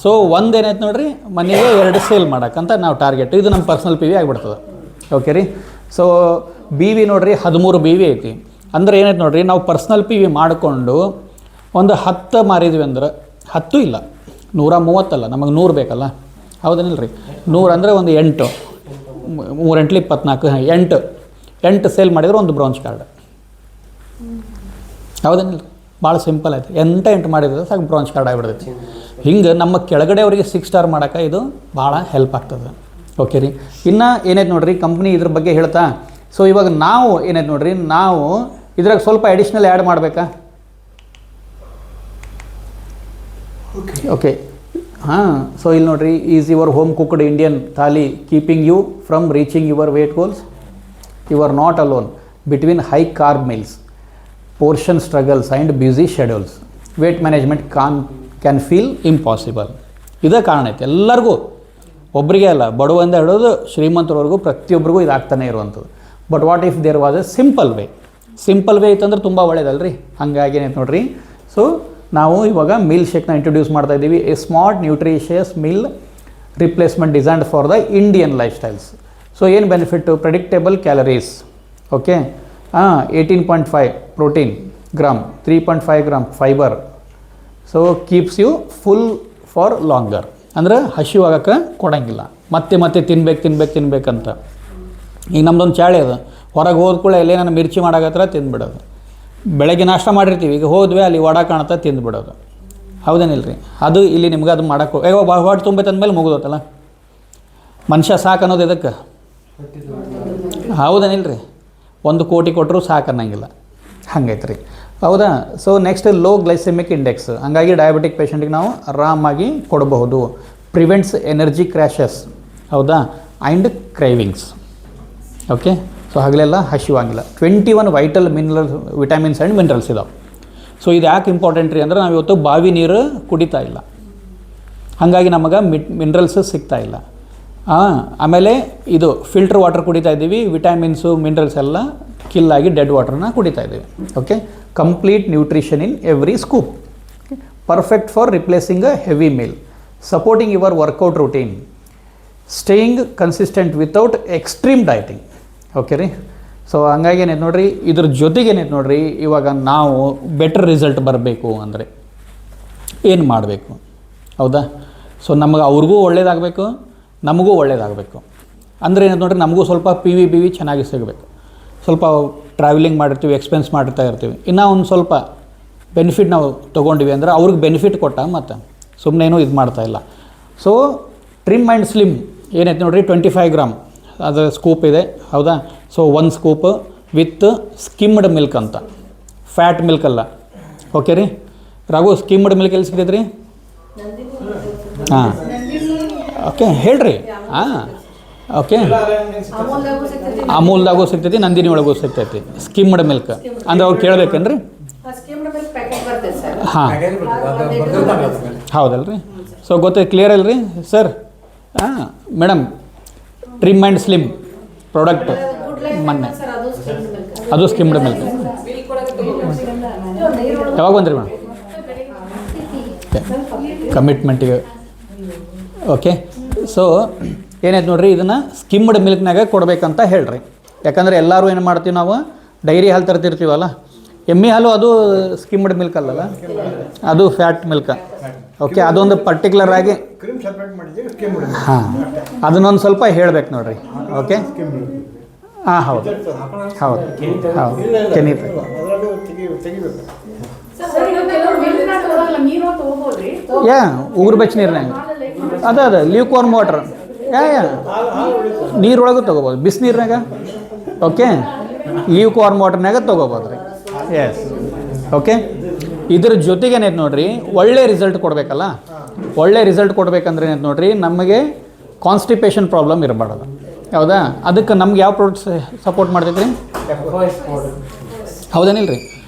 ಸೊ ಒಂದೇನಾಯ್ತು ನೋಡ್ರಿ, ಮನೆಗೆ 2 ಸೇಲ್ ಮಾಡೋಕ್ಕಂತ ನಾವು ಟಾರ್ಗೆಟ್. ಇದು ನಮ್ಮ ಪರ್ಸನಲ್ PV ಆಗಿಬಿಡ್ತದೆ. ಓಕೆ ರೀ? ಸೊ ಬಿ ವಿ ನೋಡಿರಿ 13 ಬಿ ವಿ ಐತಿ. ಅಂದ್ರೆ ಏನೈತೆ ನೋಡಿರಿ, ನಾವು ಪರ್ಸ್ನಲ್ ಪಿ ವಿ ಮಾಡಿಕೊಂಡು ಒಂದು 10 ಮಾರಿದ್ವಿ ಅಂದ್ರೆ 10 ಇಲ್ಲ 130 ಅಲ್ಲ, ನಮಗೆ 100 ಬೇಕಲ್ಲ, ಹೌದೇನಿಲ್ಲ ರೀ. 100 ಅಂದರೆ ಒಂದು 8, 3 8 24, 8 ಸೇಲ್ ಮಾಡಿದ್ರೆ ಒಂದು ಬ್ರೌನ್ಸ್ ಕಾರ್ಡ್, ಹೌದೇನಿಲ್ಲ ರೀ. ಭಾಳ ಸಿಂಪಲ್ ಆಯ್ತು. 8 ಮಾಡಿದ್ರೆ ಸಾಕು ಬ್ರೌನ್ಸ್ ಕಾರ್ಡ್ ಆಗಿಬಿಡ್ತೈತಿ. ಹಿಂಗೆ ನಮ್ಮ ಕೆಳಗಡೆ ಅವರಿಗೆ 6 ಸ್ಟಾರ್ ಮಾಡೋಕೆ ಇದು ಭಾಳ ಹೆಲ್ಪ್ ಆಗ್ತದೆ. ಓಕೆ ರೀ. ಇನ್ನು ಏನೈತೆ ನೋಡಿರಿ, ಕಂಪ್ನಿ ಇದ್ರ ಬಗ್ಗೆ ಹೇಳ್ತಾ. ಸೊ ಇವಾಗ ನಾವು ಏನೈತೆ ನೋಡಿರಿ, ನಾವು ಇದ್ರಾಗ ಸ್ವಲ್ಪ ಅಡಿಷ್ನಲ್ ಆ್ಯಡ್ ಮಾಡಬೇಕಾ? ಓಕೆ ಹಾಂ. ಸೊ ಇಲ್ಲಿ ನೋಡಿರಿ, is your home cooked Indian thali keeping you from reaching your weight goals? You are not alone between high carb meals, portion struggles and busy schedules. Weight management can feel impossible. ಇದೇ ಕಾರಣ ಐತೆ ಎಲ್ಲರಿಗೂ, ಒಬ್ಬರಿಗೆ ಅಲ್ಲ, ಬಡವಂದ ಹಿಡಿದು ಶ್ರೀಮಂತರವರೆಗೂ ಪ್ರತಿಯೊಬ್ಬರಿಗೂ ಇದಾಗ್ತಾನೆ ಇರುವಂಥದ್ದು. But what if there was a simple way ಇತ್ತಂದ್ರೆ ತುಂಬ ಒಳ್ಳೇದಲ್ರಿ. ಹಾಗಾಗಿ ಏನೈತೆ ನೋಡ್ರಿ, ಸೊ ನಾವು ಇವಾಗ ಮೀಲ್ ಶೇಕ್ನ ಇಂಟ್ರೊಡ್ಯೂಸ್ ಮಾಡ್ತಾ ಇದ್ದೀವಿ. A smart nutritious meal replacement designed for the Indian life styles. So ಏನು benefit? Predictable calories, okay, 18.5 protein gram, 3.5 gram fibre. So keeps you full for longer. ಅಂದ್ರೆ ಹಸಿವಾಗಕ್ಕೆ ಕೊಡೋಂಗಿಲ್ಲ, ಮತ್ತೆ ತಿನ್ಬೇಕಂತ. ಈಗ ನಮ್ದೊಂದು ಚಾಳಿ ಅದು, ಹೊರಗೆ ಹೋದ ಕೂಡ ಎಲ್ಲೇ ನಾನು ಮಿರ್ಚಿ ಮಾಡಾಕತ್ರ ತಿಂದ್ಬಿಡೋದು. ಬೆಳಗ್ಗೆ ನಾಷ್ಟ ಮಾಡಿರ್ತೀವಿ, ಈಗ ಹೋದ್ವಿ ಅಲ್ಲಿ ವಡ ಕಾಣುತ್ತಾ ತಿಂದ್ಬಿಡೋದು, ಹೌದೇನಿಲ್ಲ ರೀ. ಅದು ಇಲ್ಲಿ ನಿಮ್ಗೆ ಅದು ಮಾಡೋಕ್ಕೆ ಹೊಟ್ಟೆ ತುಂಬೈತಂದ್ಮೇಲೆ ಮುಗಿದೋತಲ್ಲ. ಮನುಷ್ಯ ಸಾಕು ಅನ್ನೋದು ಇದಕ್ಕೆ, ಹೌದೇನಿಲ್ಲ ರೀ. 1 ಕೋಟಿ ಕೊಟ್ಟರು ಸಾಕು ಅನ್ನಂಗಿಲ್ಲ, ಹಂಗೈತೆ ರೀ, ಹೌದಾ. So next low glycemic index, ಹಂಗಾಗಿ ಡಯಾಬಿಟಿಕ್ ಪೇಷಂಟಿಗೆ ನಾವು ಆರಾಮಾಗಿ ಕೊಡಬಹುದು. ಪ್ರಿವೆಂಟ್ಸ್ ಎನರ್ಜಿ ಕ್ರ್ಯಾಶಸ್, ಹೌದಾ, ಆ್ಯಂಡ್ ಕ್ರೈವಿಂಗ್ಸ್. ಓಕೆ, ಸೊ ಹಗಲೆಲ್ಲ ಹಸಿವಾಗಿಲ್ಲ. 21 ವೈಟಲ್ ವಿಟಮಿನ್ಸ್ ಆ್ಯಂಡ್ ಮಿನರಲ್ಸ್ ಇದಾವೆ. ಸೊ ಇದು ಯಾಕೆ ಇಂಪಾರ್ಟೆಂಟ್ ರೀ ಅಂದ್ರೆ, ನಾವು ಇವತ್ತು ಬಾವಿ ನೀರು ಕುಡಿತಾ ಇಲ್ಲ, ಹಾಗಾಗಿ ನಮಗೆ ಮಿನರಲ್ಸ್ ಸಿಗ್ತಾ ಇಲ್ಲ. ಆಮೇಲೆ ಇದು ಫಿಲ್ಟರ್ ವಾಟರ್ ಕುಡಿತಾ ಇದ್ದೀವಿ, ವಿಟಮಿನ್ಸು ಮಿನರಲ್ಸ್ ಎಲ್ಲ ಕಿಲ್ಲಾಗಿ ಡೆಡ್ ವಾಟರ್ನ ಕುಡಿತಾ ಇದ್ದೀವಿ. Okay, complete nutrition in every scoop, perfect for replacing a heavy meal, supporting your workout routine, staying consistent without extreme dieting. Okay ರೀ. ಸೊ ಹಂಗಾಗಿ ಏನೈತೆ ನೋಡಿರಿ, ಇದ್ರ ಜೊತೆಗೆ ಏನೈತೆ ನೋಡಿರಿ, ಇವಾಗ ನಾವು ಬೆಟರ್ ರಿಸಲ್ಟ್ ಬರಬೇಕು ಅಂದರೆ ಏನು ಮಾಡಬೇಕು, ಹೌದಾ. ಸೊ ನಮಗೆ ಅವ್ರಿಗೂ ಒಳ್ಳೇದಾಗಬೇಕು, ನಮಗೂ ಒಳ್ಳೇದಾಗಬೇಕು. ಅಂದರೆ ಏನಂತ ನೋಡಿರಿ, ನಮಗೂ ಸ್ವಲ್ಪ ಪಿ ವಿ ಚೆನ್ನಾಗಿ ಸಿಗಬೇಕು. ಸ್ವಲ್ಪ ಟ್ರಾವೆಲಿಂಗ್ ಮಾಡಿರ್ತೀವಿ, ಎಕ್ಸ್ಪೆನ್ಸ್ ಮಾಡ್ತಾ ಇರ್ತೀವಿ, ಇನ್ನೂ ಒಂದು ಸ್ವಲ್ಪ ಬೆನಿಫಿಟ್ ನಾವು ತೊಗೊಂಡಿವಿ ಅಂದರೆ ಅವ್ರಿಗೆ ಬೆನಿಫಿಟ್ ಕೊಟ್ಟ, ಮತ್ತು ಸುಮ್ಮನೆ ಏನೂ ಇದು ಮಾಡ್ತಾಯಿಲ್ಲ. ಸೊ ಟ್ರಿಮ್ ಆ್ಯಂಡ್ ಸ್ಲಿಮ್ ಏನೈತೆ ನೋಡಿರಿ, 25 ಗ್ರಾಮ್ ಅದು ಸ್ಕೂಪ್ ಇದೆ, ಹೌದಾ. So 1 scoop with skimmed milk ಅಂತ, ಫ್ಯಾಟ್ ಮಿಲ್ಕ್ ಅಲ್ಲ. ಓಕೆ ರೀ. ರಘು, ಸ್ಕಿಮ್ಡ್ ಮಿಲ್ಕ್ ಎಲ್ಲಿ ಸಿಗ್ತೈತೆ ರೀ? ಹಾಂ, ಓಕೆ ಹೇಳ್ರಿ. ಹಾಂ, ಓಕೆ, ಅಮೂಲ್ದಾಗೂ ಸಿಗ್ತೈತಿ, ನಂದಿನಿ ಒಳಗೂ ಸಿಗ್ತೈತಿ ಸ್ಕಿಮ್ಡ್ ಮಿಲ್ಕ್. ಅಂದ್ರೆ ಅವ್ರು ಕೇಳಬೇಕೇನ್ರಿ? ಹಾಂ, ಹೌದಲ್ರಿ. ಸೊ ಗೊತ್ತೈತೆ, ಕ್ಲಿಯರ್ ಅಲ್ರಿ ಸರ್? ಹಾಂ madam, trim and slim product ಮೊನ್ನೆ, ಅದು ಸ್ಕಿಮ್ಡ್ ಮಿಲ್ಕ್. ಯಾವಾಗ ಬಂದ್ರಿ ಮೇಡಮ್? ಕಮಿಟ್ಮೆಂಟಿಗೆ. ಓಕೆ, ಸೊ ಏನಾಯ್ತು ನೋಡಿರಿ, ಇದನ್ನು ಸ್ಕಿಮ್ಡ್ ಮಿಲ್ಕ್ನಾಗ ಕೊಡಬೇಕಂತ ಹೇಳ್ರಿ. ಯಾಕಂದರೆ ಎಲ್ಲರೂ ಏನು ಮಾಡ್ತೀವಿ ನಾವು, ಡೈರಿ ಹಾಲು ತರ್ತಿರ್ತೀವಲ್ಲ, ಎಮ್ಮೆ ಹಾಲು ಅದು ಸ್ಕಿಮ್ಡ್ ಮಿಲ್ಕ್ ಅಲ್ಲಲ್ಲ, ಅದು ಫ್ಯಾಟ್ ಮಿಲ್ಕ್. ಓಕೆ, ಅದೊಂದು ಪರ್ಟಿಕ್ಯುಲರ್ ಆಗಿ ಹಾಂ, ಅದನ್ನೊಂದು ಸ್ವಲ್ಪ ಹೇಳ್ಬೇಕು ನೋಡಿರಿ. ಓಕೆ, ಹಾಂ, ಹೌದು ಕೆನೀತ್. ಯಾ ಉಗುರು ಬೆಚ್ಚ ನೀರಿನಾಗ ಅದ ಲೀವ್ ವಾರ್ಮ್ ವಾಟರ್, ನೀರೊಳಗೂ ತೊಗೋಬೋದು, ಬಿಸಿನೀರಿನಾಗ. ಓಕೆ, ಲೀವ್ ವಾರ್ಮ್ ವಾಟರ್ನಾಗ ತೊಗೋಬೋದು ರೀ. Yes, okay. ಇದ್ರ ಜೊತೆಗೆ ಏನೈತೆ ನೋಡಿರಿ, ಒಳ್ಳೆ ರಿಸಲ್ಟ್ ಕೊಡಬೇಕಲ್ಲ. ಒಳ್ಳೆ ರಿಸಲ್ಟ್ ಕೊಡಬೇಕಂದ್ರೆ ಏನೈತೆ ನೋಡಿರಿ, ನಮಗೆ ಕಾನ್ಸ್ಟಿಪೇಷನ್ ಪ್ರಾಬ್ಲಮ್ ಇರಬಾರ್ದು, ಹೌದಾ. ಅದಕ್ಕೆ ನಮ್ಗೆ ಯಾವ ಪ್ರಾಡಕ್ಟ್ಸ್ ಸಪೋರ್ಟ್ ಮಾಡ್ತೈತೆ ರೀ? ಹೌದೇನಿಲ್ಲ ರೀ.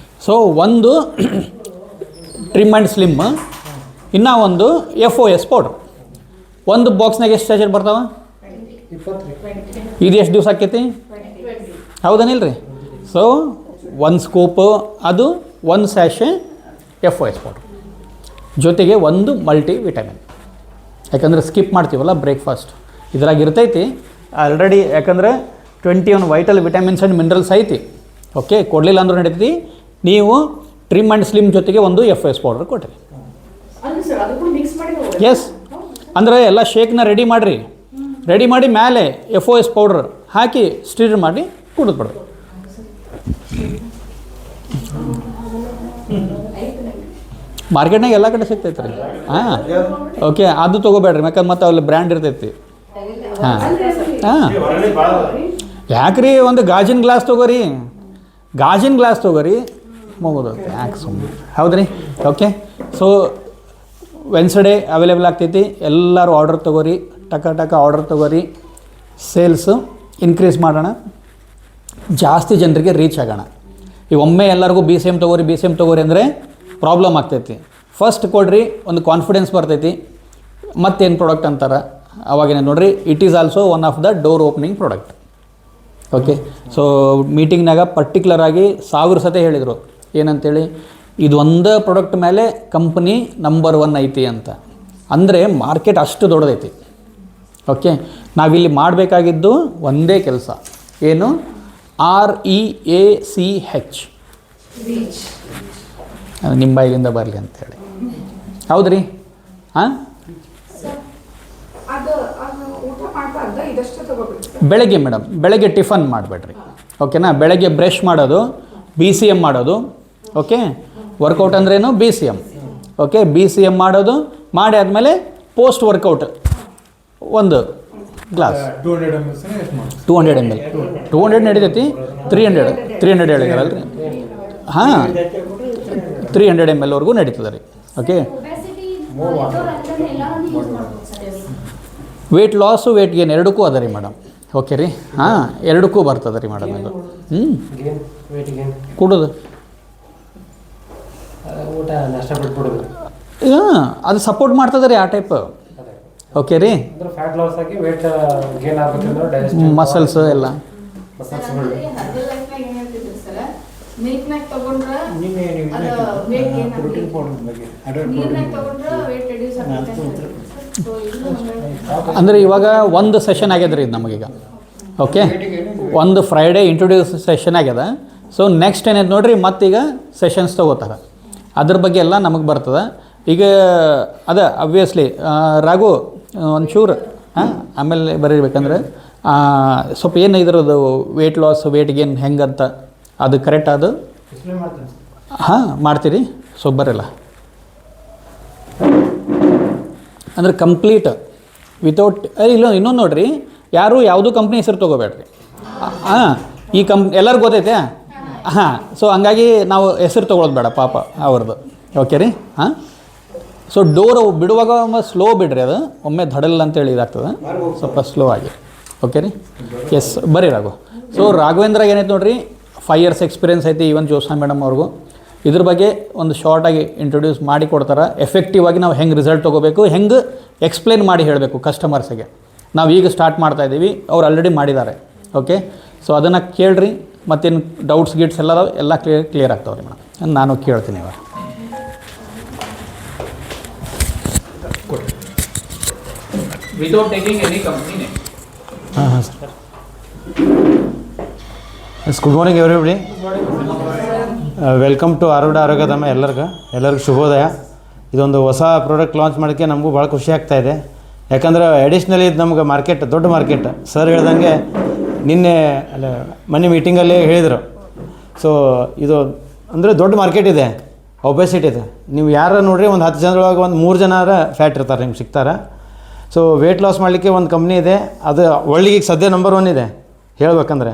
ಸೊ ಒಂದು ಟ್ರಿಮ್ ಆ್ಯಂಡ್ ಸ್ಲಿಮ್, ಇನ್ನೂ ಒಂದು FOS ಪೌಡ್ರ್. ಒಂದು ಬಾಕ್ಸ್ನಾಗ ಎಷ್ಟು ಸ್ಯಾಚೆಟ್ ಬರ್ತಾವೆ? ಇದು ಎಷ್ಟು ದಿವಸ ಆಕೈತಿ? ಹೌದೇನಿಲ್ಲ ರೀ. ಸೊ 1 ಸ್ಕೂಪು, ಅದು 1 ಸ್ಯಾಶೆ FOS ಪೌಡ್ರ್, ಜೊತೆಗೆ 1 ಮಲ್ಟಿ ವಿಟಮಿನ್. ಯಾಕಂದರೆ ಸ್ಕಿಪ್ ಮಾಡ್ತೀವಲ್ಲ ಬ್ರೇಕ್ಫಾಸ್ಟ್, ಇದ್ರಾಗ ಇರ್ತೈತಿ ಆಲ್ರೆಡಿ. ಯಾಕಂದರೆ 21 ವೈಟಲ್ ವಿಟಮಿನ್ಸ್ ಆ್ಯಂಡ್ ಮಿನರಲ್ಸ್ ಐತಿ. ಓಕೆ, ಕೊಡಲಿಲ್ಲ ಅಂದ್ರೂ ನಡೀತೈತಿ. ನೀವು ಟ್ರಿಮ್ ಆ್ಯಂಡ್ ಸ್ಲಿಮ್ ಜೊತೆಗೆ ಒಂದು FOS ಪೌಡರ್ ಕೊಟ್ಟಿರಿ. ಎಸ್, ಅಂದರೆ ಎಲ್ಲ ಶೇಕ್ನ ರೆಡಿ ಮಾಡಿರಿ. ರೆಡಿ ಮಾಡಿ ಮೇಲೆ FOS ಪೌಡ್ರ್ ಹಾಕಿ ಸ್ಟಿರ್ ಮಾಡಿ ಕುಡಿದು ಬಿಡ್ರಿ. ಮಾರ್ಕೆಟ್ನಾಗ ಎಲ್ಲ ಕಡೆ ಸಿಗ್ತೈತೆ ರೀ. ಹಾಂ, ಓಕೆ, ಅದು ತೊಗೋಬೇಡ್ರಿ, ಯಾಕಂದ್ರೆ ಮತ್ತೆ ಅಲ್ಲಿ ಬ್ರ್ಯಾಂಡ್ ಇರ್ತೈತಿ. ಹಾಂ ಹಾಂ, ಯಾಕ್ರಿ ಒಂದು ಗಾಜಿನ ಗ್ಲಾಸ್ ತೊಗೋರಿ, ಮುಗೋದು ಯಾಕೆ ಸುಮ್ಮನೆ. ಹೌದ್ರಿ? ಓಕೆ, ಸೊ ವೆನ್ಸ್ಡೇ ಅವೈಲೇಬಲ್ ಆಗ್ತೈತಿ. ಎಲ್ಲರೂ ಆರ್ಡರ್ ತೊಗೋರಿ, ಟಕ ಆರ್ಡರ್ ತೊಗೋರಿ. ಸೇಲ್ಸು ಇನ್ಕ್ರೀಸ್ ಮಾಡೋಣ, ಜಾಸ್ತಿ ಜನರಿಗೆ ರೀಚ್ ಆಗೋಣ. ಈಗ ಒಮ್ಮೆ ಎಲ್ಲರಿಗೂ BCM ತೊಗೋರಿ ಅಂದರೆ ಪ್ರಾಬ್ಲಮ್ ಆಗ್ತೈತಿ. ಫಸ್ಟ್ ಕೊಡ್ರಿ, ಒಂದು ಕಾನ್ಫಿಡೆನ್ಸ್ ಬರ್ತೈತಿ. ಮತ್ತೇನು ಪ್ರಾಡಕ್ಟ್ ಅಂತಾರೆ ಅವಾಗೇನೆ ನೋಡಿರಿ. It is also one of the door opening product. Okay, so ಮೀಟಿಂಗ್ನಾಗ ಪರ್ಟಿಕ್ಯುಲರ್ ಆಗಿ 1000 ಸತಿ ಹೇಳಿದರು ಏನಂತೇಳಿ, ಇದು ಒಂದೇ ಪ್ರಾಡಕ್ಟ್ ಮೇಲೆ ಕಂಪ್ನಿ ನಂಬರ್ 1 ಐತಿ ಅಂತ. ಅಂದರೆ ಮಾರ್ಕೆಟ್ ಅಷ್ಟು ದೊಡ್ಡದೈತಿ. ಓಕೆ, ನಾವಿಲ್ಲಿ ಮಾಡಬೇಕಾಗಿದ್ದು ಒಂದೇ ಕೆಲಸ, ಏನು? REACH, ಅದು ನಿಮ್ಮ ಬಾಯಿಲಿಂದ ಬರಲಿ ಅಂತೇಳಿ. ಹೌದ್ರಿ? ಹಾಂ, ಬೆಳಗ್ಗೆ ಮೇಡಮ್, ಬೆಳಗ್ಗೆ ಟಿಫನ್ ಮಾಡಬೇಡ್ರಿ. ಓಕೆನಾ? ಬೆಳಗ್ಗೆ ಬ್ರಷ್ ಮಾಡೋದು, BCM ಮಾಡೋದು. ಓಕೆ, ವರ್ಕೌಟ್ ಅಂದ್ರೇನು? BCM. ಓಕೆ, BCM ಮಾಡೋದು ಮಾಡಿ ಆದಮೇಲೆ ಪೋಸ್ಟ್ ವರ್ಕೌಟ್ ಒಂದು ಗ್ಲಾಸ್ 200 ml 200 ನಡೀತೈತಿ. 300 ಹೇಳಿದಾರಲ್ರಿ. ಹಾಂ, 300 ml ವರೆಗೂ ನಡೀತದೆ ರೀ. Okay, weight loss weight gain ಎರಡಕ್ಕೂ ಅದ ರೀ ಮೇಡಮ್. ಓಕೆ ರೀ, ಹಾಂ, ಎರಡಕ್ಕೂ ಬರ್ತದೆ ರೀ ಮೇಡಮ್ ಇದು. ಕೊಡೋದು ಹಾಂ, ಅದು ಸಪೋರ್ಟ್ ಮಾಡ್ತದೆ ರೀ ಆ ಟೈಪ್. ಓಕೆ ರೀ, ಮಸಲ್ಸ್ ಎಲ್ಲ ಅಂದರೆ ಇವಾಗ ಒಂದು ಸೆಷನ್ ಆಗ್ಯದ ರೀ ಇದು ನಮಗೀಗ. ಓಕೆ, ಒಂದು ಫ್ರೈಡೇ ಇಂಟ್ರೊಡ್ಯೂಸ್ ಸೆಷನ್ ಆಗ್ಯದ. ಸೊ ನೆಕ್ಸ್ಟ್ ಏನೈತೆ ನೋಡಿರಿ, ಮತ್ತೀಗ ಸೆಷನ್ಸ್ ತೊಗೋತಾರೆ. ಅದ್ರ ಬಗ್ಗೆ ಎಲ್ಲ ನಮಗೆ ಬರ್ತದೆ. ಈಗ ಅದ ಅಬ್ವಿಯಸ್ಲಿ ರಾಘು ಒಂಚೂರು ಹಾಂ ಆಮೇಲೆ ಬರೀಬೇಕಂದ್ರೆ ಸ್ವಲ್ಪ ಏನು ಇದ್ರದ್ದು ವೆಯ್ಟ್ ಲಾಸ್ ವೆಯ್ಟ್ ಗೇನ್ ಹೆಂಗಂತ ಅದು ಕರೆಕ್ಟ್ ಅದು ಹಾಂ ಮಾಡ್ತೀರಿ. ಸೊ ಬರಲ್ಲ ಅಂದ್ರೆ ಕಂಪ್ಲೀಟ್ ವಿತೌಟ್ ಇಲ್ಲ. ಇನ್ನೊಂದು ನೋಡಿರಿ, ಯಾರು ಯಾವುದೂ ಕಂಪ್ನಿ ಹೆಸರು ತೊಗೋಬೇಡ್ರಿ. ಹಾಂ, ಈ ಎಲ್ಲರಿಗೂ ಗೊತ್ತೈತೆ. ಹಾಂ, ಸೊ ಹಂಗಾಗಿ ನಾವು ಹೆಸರು ತೊಗೊಳೋದು ಬೇಡ ಪಾಪ ಅವ್ರದ್ದು. ಓಕೆ ರೀ, ಹಾಂ. ಸೊ ಡೋರ್ ಬಿಡುವಾಗ ಸ್ಲೋ ಬಿಡ್ರಿ, ಅದು ಒಮ್ಮೆ ಧಡಲ್ ಅಂತೇಳಿ ಇದಾಗ್ತದೆ, ಸ್ವಲ್ಪ ಸ್ಲೋ ಆಗಿ. ಓಕೆ ರೀ, ಎಸ್ ಬರ್ರಿ ರಾಘು. ಸೊ ರಾಘವೇಂದ್ರ ಏನೈತೆ ನೋಡಿರಿ, 5 years ಎಕ್ಸ್ಪೀರಿಯನ್ಸ್ ಐತಿ. ಈವನ್ ಜೋಸ್ನಾ ಮೇಡಮ್ ಅವ್ರಿಗೂ ಇದ್ರ ಬಗ್ಗೆ ಒಂದು ಶಾರ್ಟಾಗಿ ಇಂಟ್ರೊಡ್ಯೂಸ್ ಮಾಡಿ ಕೊಡ್ತಾರೆ. ಎಫೆಕ್ಟಿವ್ ಆಗಿ ನಾವು ಹೆಂಗೆ ರಿಸಲ್ಟ್ ತೊಗೋಬೇಕು, ಹೆಂಗೆ ಎಕ್ಸ್ಪ್ಲೇನ್ ಮಾಡಿ ಹೇಳಬೇಕು ಕಸ್ಟಮರ್ಸಿಗೆ. ನಾವು ಈಗ ಸ್ಟಾರ್ಟ್ ಮಾಡ್ತಾಯಿದ್ದೀವಿ, ಅವ್ರು ಆಲ್ರೆಡಿ ಮಾಡಿದ್ದಾರೆ. ಓಕೆ, ಸೊ ಅದನ್ನು ಕೇಳ್ರಿ. ಮತ್ತೇನು ಡೌಟ್ಸ್ ಗಿಟ್ಸ್ ಎಲ್ಲ ಕ್ಲಿಯರ್ ಆಗ್ತಾವೆ ರೀ ಮೇಡಮ್. ನಾನು ಕೇಳ್ತೀನಿ ಇವಾಗ. Without taking any company. ಹಾಂ sir. Good morning everybody. Welcome to Arudha Arogyadhama. ಎಲ್ಲರಿಗೂ ಶುಭೋದಯ. ಇದೊಂದು ಹೊಸ ಪ್ರಾಡಕ್ಟ್ ಲಾಂಚ್ ಮಾಡೋಕ್ಕೆ ನಮಗೂ ಭಾಳ ಖುಷಿ ಆಗ್ತಾಯಿದೆ. ಯಾಕಂದ್ರೆ ಅಡಿಷ್ನಲಿ ಇದು ನಮ್ಗೆ ಮಾರ್ಕೆಟ್ ದೊಡ್ಡ ಮಾರ್ಕೆಟ್. ಸರ್ ಹೇಳ್ದಂಗೆ ನಿನ್ನೆ ಅಲ್ಲ ಮೊನ್ನೆ ಮೀಟಿಂಗಲ್ಲೇ ಹೇಳಿದರು. ಸೊ ಇದು ಅಂದರೆ ದೊಡ್ಡ ಮಾರ್ಕೆಟ್ ಇದೆ, ಒಬೆಸಿಟಿ ಇದೆ. ನೀವು ಯಾರು ನೋಡ್ರಿ, ಒಂದು 10 ಜನರೊಳಗೆ ಒಂದು 3 ಜನ ಫ್ಯಾಟ್ ಇರ್ತಾರೆ ನಿಮ್ಗೆ ಸಿಗ್ತಾರೆ. ಸೊ ವೆಯ್ಟ್ ಲಾಸ್ ಮಾಡಲಿಕ್ಕೆ ಒಂದು ಕಂಪ್ನಿ ಇದೆ, ಅದು ವರ್ಲ್ಡಿಗೆ ಈಗ ಸದ್ಯ ನಂಬರ್ 1 ಇದೆ ಹೇಳ್ಬೇಕಂದ್ರೆ.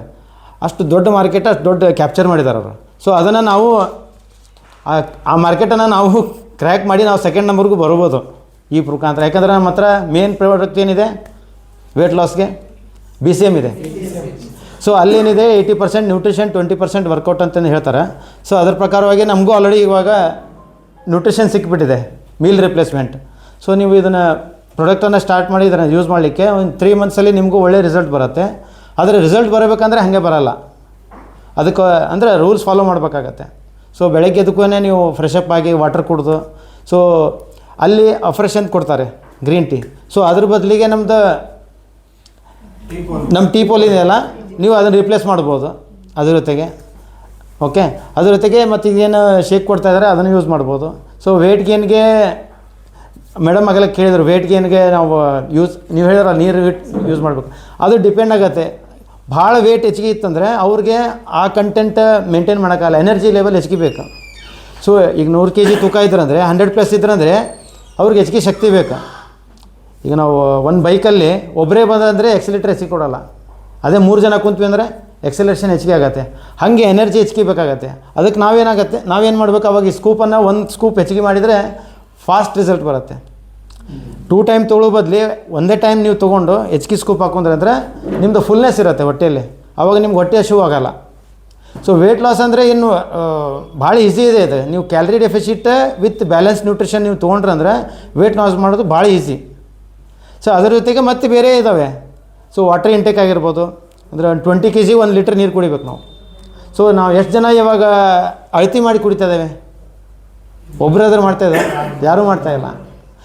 ಅಷ್ಟು ದೊಡ್ಡ ಮಾರ್ಕೆಟ್, ಅಷ್ಟು ದೊಡ್ಡ ಕ್ಯಾಪ್ಚರ್ ಮಾಡಿದ್ದಾರೆ ಅವರು. ಸೊ ಅದನ್ನು ನಾವು ಆ ಮಾರ್ಕೆಟನ್ನು ನಾವು ಕ್ರ್ಯಾಕ್ ಮಾಡಿ ನಾವು ಸೆಕೆಂಡ್ ನಂಬರ್ಗೂ ಬರ್ಬೋದು ಈ ಮುಖಾಂತರ. ಯಾಕಂದರೆ ನಮ್ಮ ಹತ್ರ ಮೇನ್ ಪ್ರಾಡಕ್ಟ್ ಏನಿದೆ ವೆಯ್ಟ್ ಲಾಸ್ಗೆ BCM ಇದೆ. ಸೊ ಅಲ್ಲೇನಿದೆ 80% ನ್ಯೂಟ್ರಿಷನ್, 20% ವರ್ಕೌಟ್ ಅಂತಂದು ಹೇಳ್ತಾರೆ. ಸೊ ಅದ್ರ ಪ್ರಕಾರವಾಗಿ ನಮಗೂ ಆಲ್ರೆಡಿ ಇವಾಗ ನ್ಯೂಟ್ರಿಷನ್ ಸಿಕ್ಬಿಟ್ಟಿದೆ, ಮೀಲ್ ರಿಪ್ಲೇಸ್ಮೆಂಟ್. ಸೊ ನೀವು ಇದನ್ನು ಪ್ರಾಡಕ್ಟನ್ನು ಸ್ಟಾರ್ಟ್ ಮಾಡಿ ಇದನ್ನು ಯೂಸ್ ಮಾಡಲಿಕ್ಕೆ ಒಂದು 3 monthsಲ್ಲಿ ನಿಮಗೂ ಒಳ್ಳೆ ರಿಸಲ್ಟ್ ಬರುತ್ತೆ. ಆದರೆ ರಿಸಲ್ಟ್ ಬರಬೇಕಂದ್ರೆ ಹಾಗೆ ಬರಲ್ಲ, ಅದಕ್ಕೆ ಅಂದರೆ ರೂಲ್ಸ್ ಫಾಲೋ ಮಾಡಬೇಕಾಗತ್ತೆ. ಸೊ ಬೆಳಗ್ಗೆ ಎದ್ದಕ್ಕೂ ನೀವು ಫ್ರೆಶ್ ಅಪ್ ಆಗಿ ವಾಟರ್ ಕುಡಿದು, ಸೊ ಅಲ್ಲಿ ಅಫ್ರೆಶ್ ಅಂತ ಕೊಡ್ತಾರೆ ಗ್ರೀನ್ ಟೀ. ಸೊ ಅದ್ರ ಬದಲಿಗೆ ನಮ್ಮ ಟೀ ಪೋಲ್ ಇದೆಯಲ್ಲ, ನೀವು ಅದನ್ನು ರಿಪ್ಲೇಸ್ ಮಾಡ್ಬೋದು ಅದ್ರ ಜೊತೆಗೆ. ಓಕೆ, ಅದ್ರ ಜೊತೆಗೆ ಮತ್ತು ಇದೇನು ಶೇಕ್ ಕೊಡ್ತಾ ಇದ್ದಾರೆ ಅದನ್ನು ಯೂಸ್ ಮಾಡ್ಬೋದು. ಸೊ ವೇಟ್ ಗೇನ್ಗೆ ಮೇಡಮ್ ಆಗಲ್ಲ ಕೇಳಿದ್ರು, ವೇಟ್ ಗೇನ್ಗೆ ನಾವು ನೀವು ಹೇಳಿದ್ರೆ ನೀರು ಯೂಸ್ ಮಾಡಬೇಕು. ಅದು ಡಿಪೆಂಡ್ ಆಗುತ್ತೆ. ಭಾಳ ವೇಟ್ ಹೆಚ್ಚಿಗೆ ಇತ್ತಂದರೆ ಅವ್ರಿಗೆ ಆ ಕಂಟೆಂಟ್ ಮೇಂಟೈನ್ ಮಾಡೋಕ್ಕಾಗಲ್ಲ, ಎನರ್ಜಿ ಲೆವೆಲ್ ಹೆಚ್ಚಿಗೆ ಬೇಕು. ಸೊ ಈಗ 100 kg ತೂಕ ಇದ್ರಂದರೆ 100+ ಇದ್ರಂದರೆ ಅವ್ರಿಗೆ ಹೆಚ್ಚಿಗೆ ಶಕ್ತಿ ಬೇಕು. ಈಗ ನಾವು ಒಂದು ಬೈಕಲ್ಲಿ ಒಬ್ಬರೇ ಬಂದಂದರೆ ಎಕ್ಸಿಲೇಟರ್ ಹೆಚ್ಚಿಗೆ ಕೊಡೋಲ್ಲ, ಅದೇ 3 ಜನ ಕುಂತ್ವಿ ಅಂದರೆ ಎಕ್ಸಲೇಷನ್ ಹೆಚ್ಚಿಗೆ ಆಗುತ್ತೆ. ಹಾಗೆ ಎನರ್ಜಿ ಹೆಚ್ಚಿಗೆ ಬೇಕಾಗತ್ತೆ. ಅದಕ್ಕೆ ನಾವೇನು ಮಾಡಬೇಕು, ಅವಾಗ ಈ ಸ್ಕೂಪನ್ನು 1 ಸ್ಕೂಪ್ ಹೆಚ್ಚಿಗೆ ಮಾಡಿದರೆ ಫಾಸ್ಟ್ ರಿಸಲ್ಟ್ ಬರುತ್ತೆ. 2 ಟೈಮ್ ತೊಗೊಳ್ಳೋ ಬದಲು ಒಂದೇ ಟೈಮ್ ನೀವು ತೊಗೊಂಡು ಹೆಚ್ಚಿಗೆ ಸ್ಕೂಪ್ ಹಾಕೊಂಡ್ರೆ ಅಂದರೆ ನಿಮ್ಮದು ಫುಲ್ನೆಸ್ ಇರುತ್ತೆ ಹೊಟ್ಟೆಯಲ್ಲಿ, ಆವಾಗ ನಿಮ್ಗೆ ಹೊಟ್ಟೆ ಹಸಿವು ಆಗೋಲ್ಲ. ಸೊ ವೇಟ್ ಲಾಸ್ ಅಂದರೆ ಇನ್ನು ಭಾಳ ಈಸಿ ಇದೆ ಇದು. ನೀವು calorie deficit with balance nutrition ನೀವು ತೊಗೊಂಡ್ರೆ ಅಂದರೆ ವೇಟ್ ಲಾಸ್ ಮಾಡೋದು ಭಾಳ ಈಸಿ. ಸೊ ಅದರ ಜೊತೆಗೆ ಮತ್ತೆ ಬೇರೆ ಇದ್ದಾವೆ. ಸೊ ವಾಟರ್ ಇಂಟೇಕ್ ಆಗಿರ್ಬೋದು, ಅಂದರೆ 20 kg 1 ಲೀಟ್ರ್ ನೀರು ಕುಡಿಬೇಕು ನಾವು. ಸೊ ನಾವು ಎಷ್ಟು ಜನ ಇವಾಗ ಅಳತೆ ಮಾಡಿ ಕುಡಿತಾ ಇದ್ದೇವೆ? ಒಬ್ಬರಾದ್ರೂ ಮಾಡ್ತಾಯಿದ್ದಾರೆ? ಯಾರೂ ಮಾಡ್ತಾಯಿಲ್ಲ.